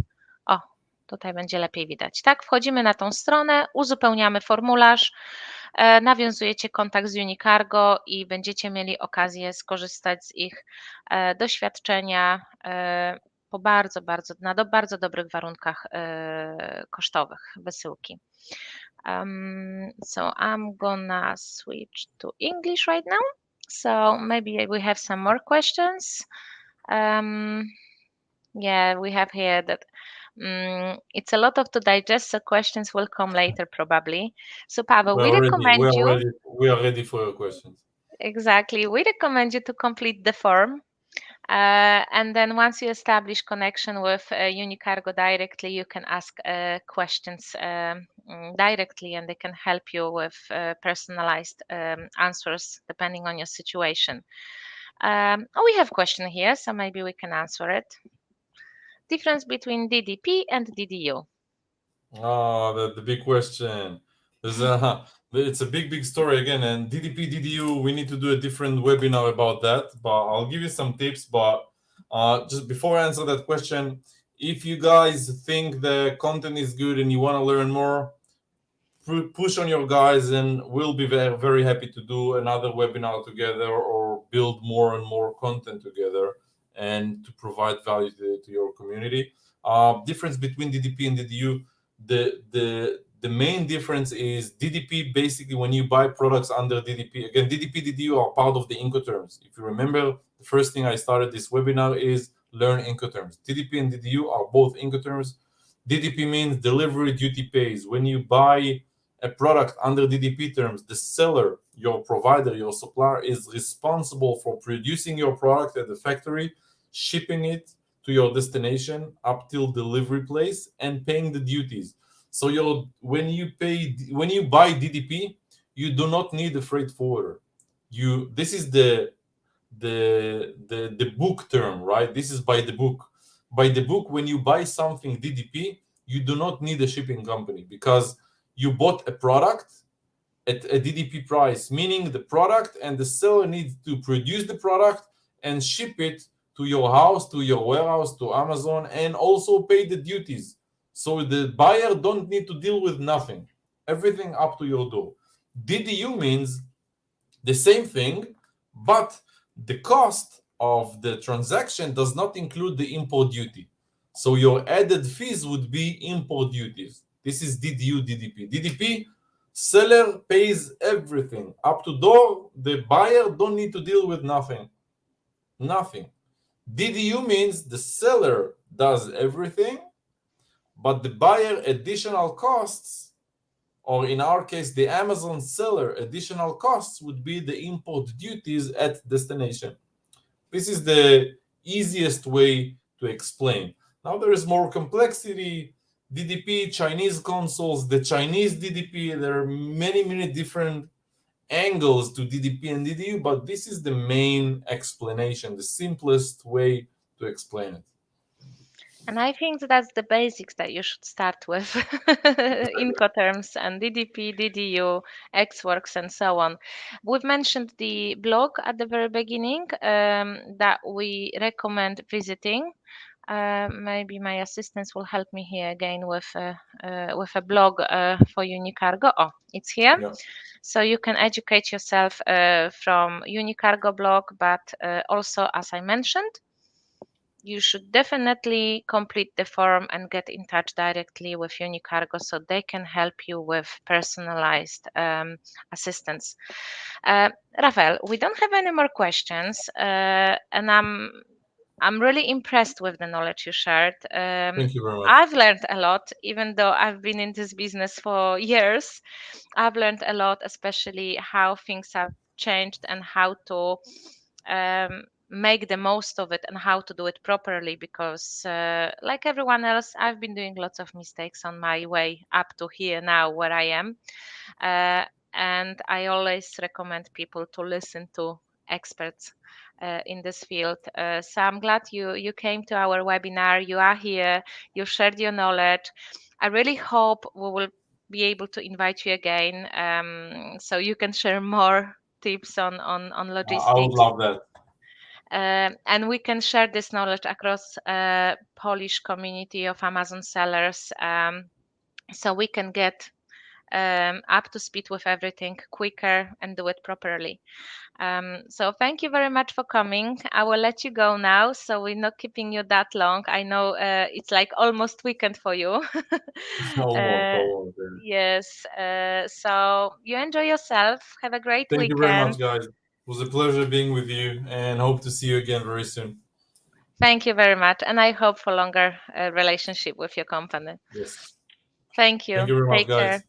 tutaj będzie lepiej widać, tak, wchodzimy na tą stronę, uzupełniamy formularz, nawiązujecie kontakt z Unicargo i będziecie mieli okazję skorzystać z ich doświadczenia po bardzo dobrych warunkach kosztowych wysyłki. So I'm gonna switch to English right now. So maybe we have some more questions. Yeah, we have here that it's a lot to digest, so questions will come later probably. So Paweł, we are ready for your questions. Exactly. We recommend you to complete the form. And then once you establish connection with Unicargo directly, you can ask questions directly, and they can help you with personalized answers depending on your situation. We have a question here, so maybe we can answer it. Difference between DDP and DDU? The big question. It's a big story again, and DDP, DDU, we need to do a different webinar about that, but I'll give you some tips. But just before I answer that question, if you guys think the content is good and you want to learn more, push on your guys, and we'll be very, very happy to do another webinar together or build more and more content together and to provide value to your community. Difference between DDP and DDU, the main difference is DDP, basically when you buy products under DDP, again, DDP, DDU are part of the Incoterms. If you remember, the first thing I started this webinar is learn Incoterms. DDP and DDU are both Incoterms. DDP means delivery duty pays. When you buy a product under DDP terms, the seller, your provider, your supplier is responsible for producing your product at the factory, shipping it to your destination up till delivery place, and paying the duties. So when you buy DDP, you do not need a freight forwarder. This is the book term, right? This is by the book. By the book, when you buy something DDP, you do not need a shipping company because you bought a product at a DDP price, meaning the product and the seller needs to produce the product and ship it to your house, to your warehouse, to Amazon, and also pay the duties. So the buyer don't need to deal with nothing. Everything up to your door. DDU means the same thing, but the cost of the transaction does not include the import duty. So your added fees would be import duties. This is DDU, DDP. DDP, seller pays everything. Up to door, the buyer don't need to deal with nothing. Nothing. DDU means the seller does everything, but the buyer additional costs, or in our case, the Amazon seller additional costs, would be the import duties at destination. This is the easiest way to explain. Now there is more complexity. DDP, Chinese consoles, the Chinese DDP, there are many different angles to DDP and DDU, but this is the main explanation, the simplest way to explain it. And I think that's the basics that you should start with. Incoterms and DDP, DDU, Xworks, and so on. We've mentioned the blog at the very beginning that we recommend visiting. Maybe my assistants will help me here again with a blog for Unicargo. Oh, it's here. Yeah. So you can educate yourself from Unicargo blog, but also, as I mentioned, you should definitely complete the form and get in touch directly with Unicargo so they can help you with personalized assistance. Rafael, we don't have any more questions, and I'm really impressed with the knowledge you shared. Thank you very much. I've learned a lot, even though I've been in this business for years. I've learned a lot, especially how things have changed and how to make the most of it and how to do it properly, because like everyone else, I've been doing lots of mistakes on my way up to here now where I am. And I always recommend people to listen to experts in this field. So I'm glad you came to our webinar. You are here. You shared your knowledge. I really hope we will be able to invite you again so you can share more tips on logistics. I would love that. And we can share this knowledge across Polish community of Amazon sellers, so we can get up to speed with everything quicker and do it properly. So thank you very much for coming. I will let you go now, so we're not keeping you that long. I know it's like almost weekend for you. Almost. Yes. So you enjoy yourself. Have a great Thank weekend. you very much, guys. It was a pleasure being with you, and hope to see you again very soon. Thank you very much, and I hope for longer relationship with your company. Yes. Thank you. Thank you very much, Take guys. care.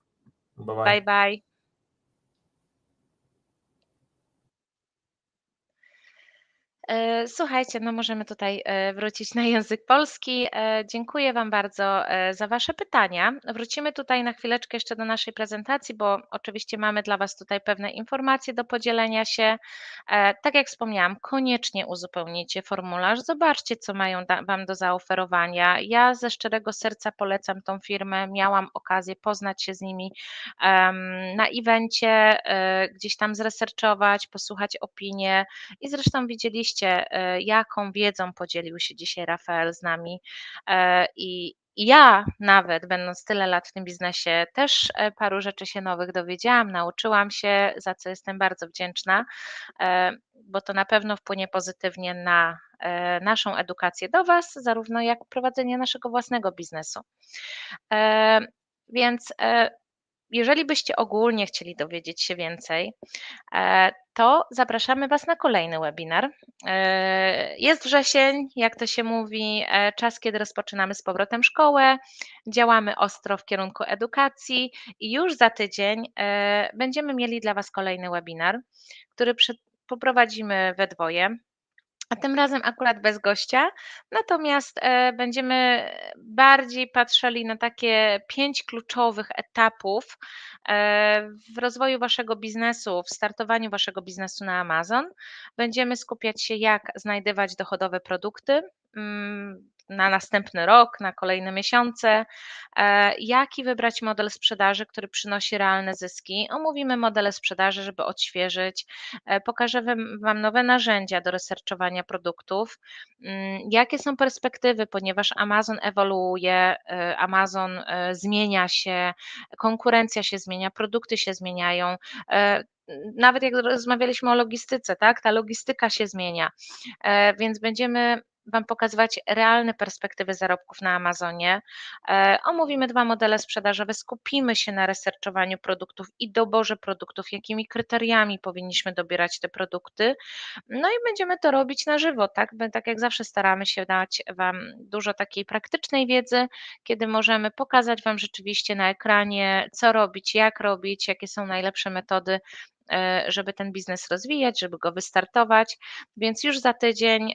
Bye-bye. Bye. Słuchajcie, no możemy tutaj wrócić na język polski. Dziękuję Wam bardzo za Wasze pytania. Wrócimy tutaj na chwileczkę jeszcze do naszej prezentacji, bo oczywiście mamy dla Was tutaj pewne informacje do podzielenia się. Tak jak wspomniałam, koniecznie uzupełnijcie formularz, zobaczcie, co mają Wam do zaoferowania. Ja ze szczerego serca polecam tą firmę, miałam okazję poznać się z nimi na evencie, gdzieś tam zresearchować, posłuchać opinii i zresztą widzieliście, jaką wiedzą podzielił się dzisiaj Rafael z nami i ja nawet, będąc tyle lat w tym biznesie, też paru rzeczy się nowych dowiedziałam, nauczyłam się, za co jestem bardzo wdzięczna, bo to na pewno wpłynie pozytywnie na naszą edukację do Was, zarówno jak prowadzenie naszego własnego biznesu. Więc jeżeli byście ogólnie chcieli dowiedzieć się więcej, to zapraszamy Was na kolejny webinar. Jest wrzesień, jak to się mówi, czas, kiedy rozpoczynamy z powrotem szkołę, działamy ostro w kierunku edukacji i już za tydzień będziemy mieli dla Was kolejny webinar, który poprowadzimy we dwoje. A tym razem akurat bez gościa, natomiast będziemy bardziej patrzyli na takie 5 kluczowych etapów w rozwoju Waszego biznesu, w startowaniu Waszego biznesu na Amazon. Będziemy skupiać się, jak znajdywać dochodowe produkty na następny rok, na kolejne miesiące, jaki wybrać model sprzedaży, który przynosi realne zyski. Omówimy modele sprzedaży, żeby odświeżyć, pokażę Wam nowe narzędzia do researchowania produktów, jakie są perspektywy, ponieważ Amazon ewoluuje, Amazon zmienia się, konkurencja się zmienia, produkty się zmieniają, nawet jak rozmawialiśmy o logistyce, tak, ta logistyka się zmienia, więc będziemy Wam pokazywać realne perspektywy zarobków na Amazonie. Omówimy 2 modele sprzedażowe, skupimy się na researchowaniu produktów i doborze produktów, jakimi kryteriami powinniśmy dobierać te produkty. No i będziemy to robić na żywo, tak? Tak jak zawsze staramy się dać Wam dużo takiej praktycznej wiedzy, kiedy możemy pokazać Wam rzeczywiście na ekranie, co robić, jakie są najlepsze metody, żeby ten biznes rozwijać, żeby go wystartować. Więc już za tydzień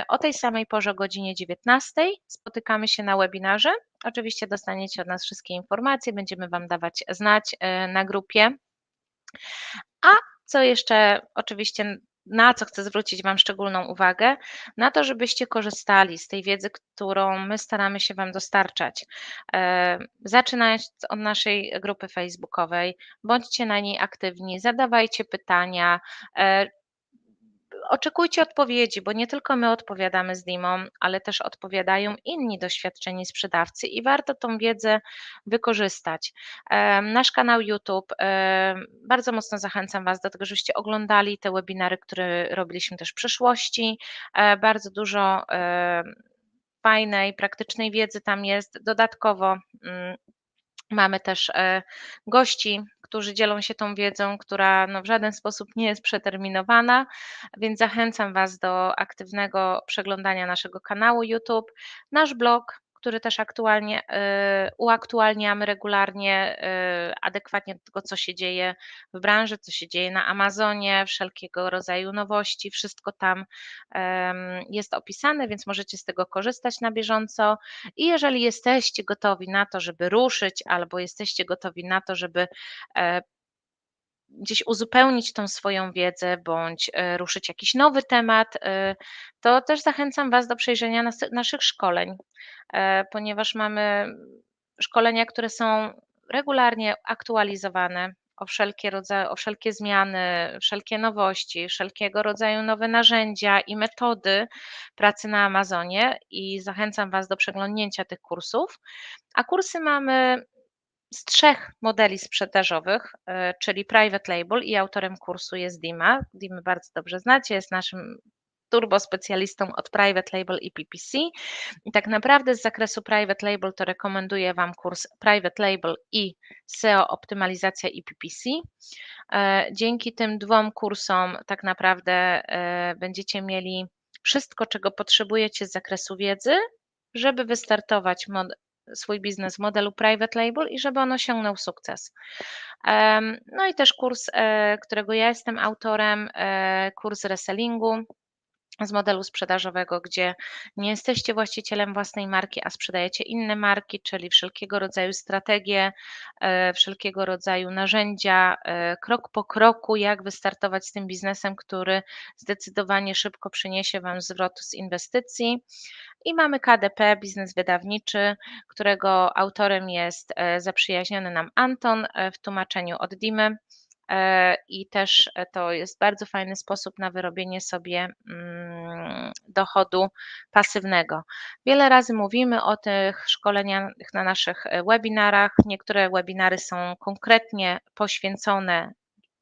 o tej samej porze o godzinie 19 spotykamy się na webinarze. Oczywiście dostaniecie od nas wszystkie informacje, będziemy Wam dawać znać na grupie. A co jeszcze oczywiście, na co chcę zwrócić Wam szczególną uwagę, na to, żebyście korzystali z tej wiedzy, którą my staramy się Wam dostarczać. Zaczynając od naszej grupy facebookowej, bądźcie na niej aktywni, zadawajcie pytania, oczekujcie odpowiedzi, bo nie tylko my odpowiadamy z Dimą, ale też odpowiadają inni doświadczeni sprzedawcy i warto tą wiedzę wykorzystać. Nasz kanał YouTube, bardzo mocno zachęcam Was do tego, żebyście oglądali te webinary, które robiliśmy też w przeszłości. Bardzo dużo fajnej, praktycznej wiedzy tam jest. Dodatkowo mamy też gości, którzy dzielą się tą wiedzą, która no, w żaden sposób nie jest przeterminowana, więc zachęcam Was do aktywnego przeglądania naszego kanału YouTube, nasz blog, który też aktualnie uaktualniamy regularnie, adekwatnie do tego, co się dzieje w branży, co się dzieje na Amazonie, wszelkiego rodzaju nowości, wszystko tam jest opisane, więc możecie z tego korzystać na bieżąco. I jeżeli jesteście gotowi na to, żeby ruszyć, albo jesteście gotowi na to, żeby gdzieś uzupełnić tą swoją wiedzę, bądź ruszyć jakiś nowy temat, to też zachęcam Was do przejrzenia naszych szkoleń, ponieważ mamy szkolenia, które są regularnie aktualizowane o wszelkie zmiany, wszelkie nowości, wszelkiego rodzaju nowe narzędzia i metody pracy na Amazonie i zachęcam Was do przeglądnięcia tych kursów. A kursy mamy z 3 modeli sprzedażowych, czyli Private Label i autorem kursu jest Dima. Dimę bardzo dobrze znacie, jest naszym turbo specjalistą od Private Label i PPC. I tak naprawdę z zakresu Private Label to rekomenduję Wam kurs Private Label i SEO Optymalizacja i PPC. Dzięki tym 2 kursom tak naprawdę będziecie mieli wszystko, czego potrzebujecie z zakresu wiedzy, żeby wystartować swój biznes w modelu Private Label i żeby on osiągnął sukces. No i też kurs, którego ja jestem autorem, kurs resellingu z modelu sprzedażowego, gdzie nie jesteście właścicielem własnej marki, a sprzedajecie inne marki, czyli wszelkiego rodzaju strategie, wszelkiego rodzaju narzędzia, krok po kroku, jak wystartować z tym biznesem, który zdecydowanie szybko przyniesie Wam zwrot z inwestycji. I mamy KDP, biznes wydawniczy, którego autorem jest zaprzyjaźniony nam Anton w tłumaczeniu od Dimy. I też to jest bardzo fajny sposób na wyrobienie sobie dochodu pasywnego. Wiele razy mówimy o tych szkoleniach na naszych webinarach. Niektóre webinary są konkretnie poświęcone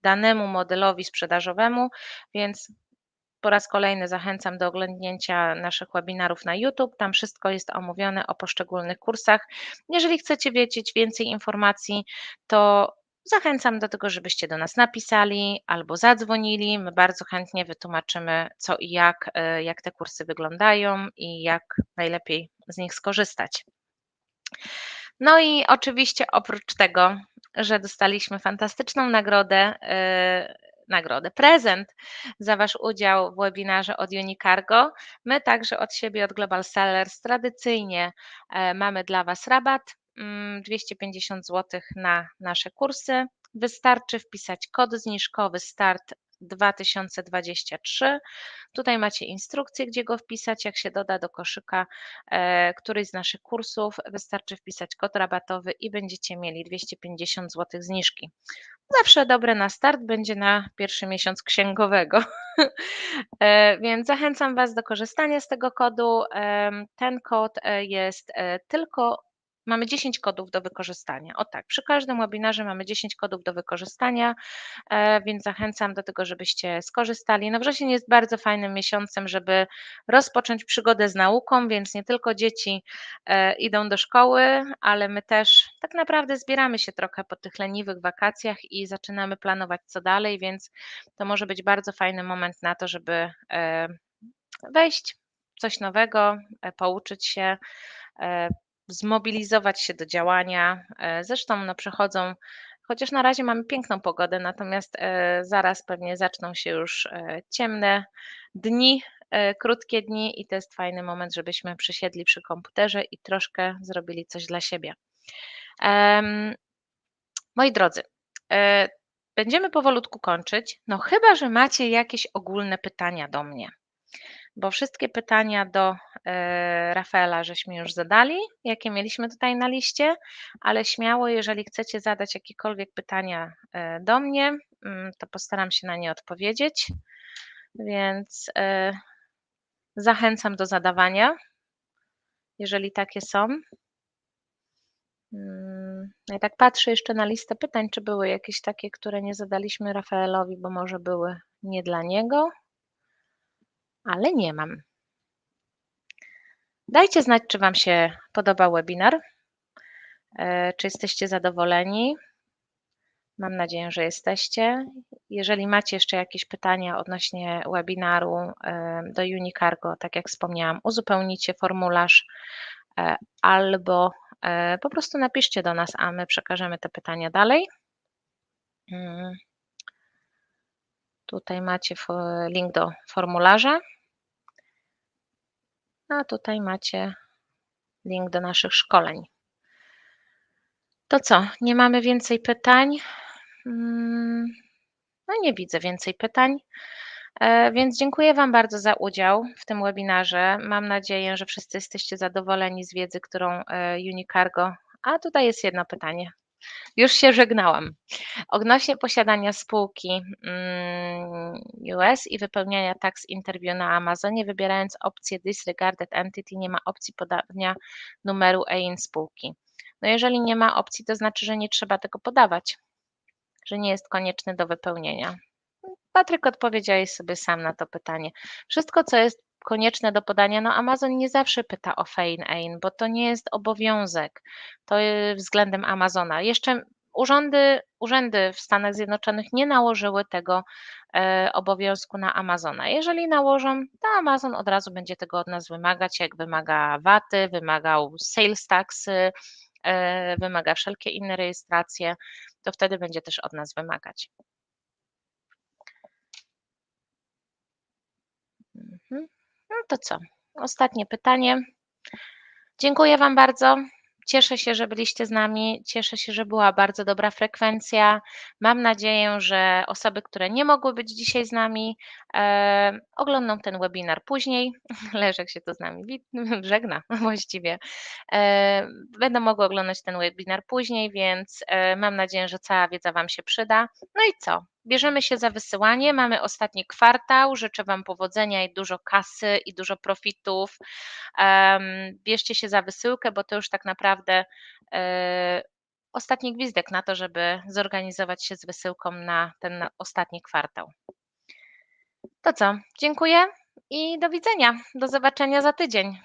danemu modelowi sprzedażowemu, więc po raz kolejny zachęcam do oglądnięcia naszych webinarów na YouTube. Tam wszystko jest omówione o poszczególnych kursach. Jeżeli chcecie wiedzieć więcej informacji, to zachęcam do tego, żebyście do nas napisali albo zadzwonili. My bardzo chętnie wytłumaczymy, co i jak te kursy wyglądają i jak najlepiej z nich skorzystać. No i oczywiście oprócz tego, że dostaliśmy fantastyczną prezent za Wasz udział w webinarze od Unicargo. My także od siebie, od Global Sellers, tradycyjnie mamy dla Was rabat 250 zł na nasze kursy. Wystarczy wpisać kod zniżkowy START 2023. Tutaj macie instrukcję, gdzie go wpisać. Jak się doda do koszyka któryś z naszych kursów, wystarczy wpisać kod rabatowy i będziecie mieli 250 zł zniżki. Zawsze dobre na start będzie na pierwszy miesiąc księgowego. Więc zachęcam Was do korzystania z tego kodu. Ten kod jest tylko Mamy 10 kodów do wykorzystania. O tak, przy każdym webinarze mamy 10 kodów do wykorzystania, więc zachęcam do tego, żebyście skorzystali. No wrzesień jest bardzo fajnym miesiącem, żeby rozpocząć przygodę z nauką, więc nie tylko dzieci idą do szkoły, ale my też tak naprawdę zbieramy się trochę po tych leniwych wakacjach i zaczynamy planować co dalej, więc to może być bardzo fajny moment na to, żeby wejść w coś nowego, pouczyć się, zmobilizować się do działania. Zresztą no, przychodzą, chociaż na razie mamy piękną pogodę, natomiast zaraz pewnie zaczną się już ciemne dni, krótkie dni i to jest fajny moment, żebyśmy przysiedli przy komputerze i troszkę zrobili coś dla siebie. Moi drodzy, będziemy powolutku kończyć, no chyba że macie jakieś ogólne pytania do mnie, bo wszystkie pytania do Rafaela żeśmy już zadali, jakie mieliśmy tutaj na liście, ale śmiało, jeżeli chcecie zadać jakiekolwiek pytania do mnie, to postaram się na nie odpowiedzieć, więc zachęcam do zadawania, jeżeli takie są. Ja tak patrzę jeszcze na listę pytań, czy były jakieś takie, które nie zadaliśmy Rafaelowi, bo może były nie dla niego, ale nie mam. Dajcie znać, czy Wam się podobał webinar, czy jesteście zadowoleni. Mam nadzieję, że jesteście. Jeżeli macie jeszcze jakieś pytania odnośnie webinaru do Unicargo, tak jak wspomniałam, uzupełnijcie formularz albo po prostu napiszcie do nas, a my przekażemy te pytania dalej. Tutaj macie link do formularza, a tutaj macie link do naszych szkoleń. To co, nie mamy więcej pytań? No nie widzę więcej pytań, więc dziękuję Wam bardzo za udział w tym webinarze. Mam nadzieję, że wszyscy jesteście zadowoleni z wiedzy, którą Unicargo... A tutaj jest jedno pytanie. Już się żegnałam. Odnośnie posiadania spółki US i wypełniania tax interview na Amazonie, wybierając opcję Disregarded Entity, nie ma opcji podania numeru EIN spółki. No jeżeli nie ma opcji, to znaczy, że nie trzeba tego podawać, że nie jest konieczny do wypełnienia. Patryk, odpowiedziałeś sobie sam na to pytanie. Wszystko, co jest konieczne do podania, no Amazon nie zawsze pyta o EIN, bo to nie jest obowiązek, to względem Amazona. Jeszcze urzędy w Stanach Zjednoczonych nie nałożyły tego obowiązku na Amazona. Jeżeli nałożą, to Amazon od razu będzie tego od nas wymagać, jak wymaga VAT-y, wymagał sales taxy, wymaga wszelkie inne rejestracje, to wtedy będzie też od nas wymagać. No to co? Ostatnie pytanie. Dziękuję Wam bardzo. Cieszę się, że byliście z nami. Cieszę się, że była bardzo dobra frekwencja. Mam nadzieję, że osoby, które nie mogły być dzisiaj z nami, oglądną ten webinar później. Leszek się tu z nami żegna właściwie. Będą mogły oglądać ten webinar później, więc mam nadzieję, że cała wiedza Wam się przyda. No i co? Bierzemy się za wysyłanie, mamy ostatni kwartał, życzę Wam powodzenia i dużo kasy i dużo profitów. Bierzcie się za wysyłkę, bo to już tak naprawdę ostatni gwizdek na to, żeby zorganizować się z wysyłką na ten ostatni kwartał. To co? Dziękuję i do widzenia. Do zobaczenia za tydzień.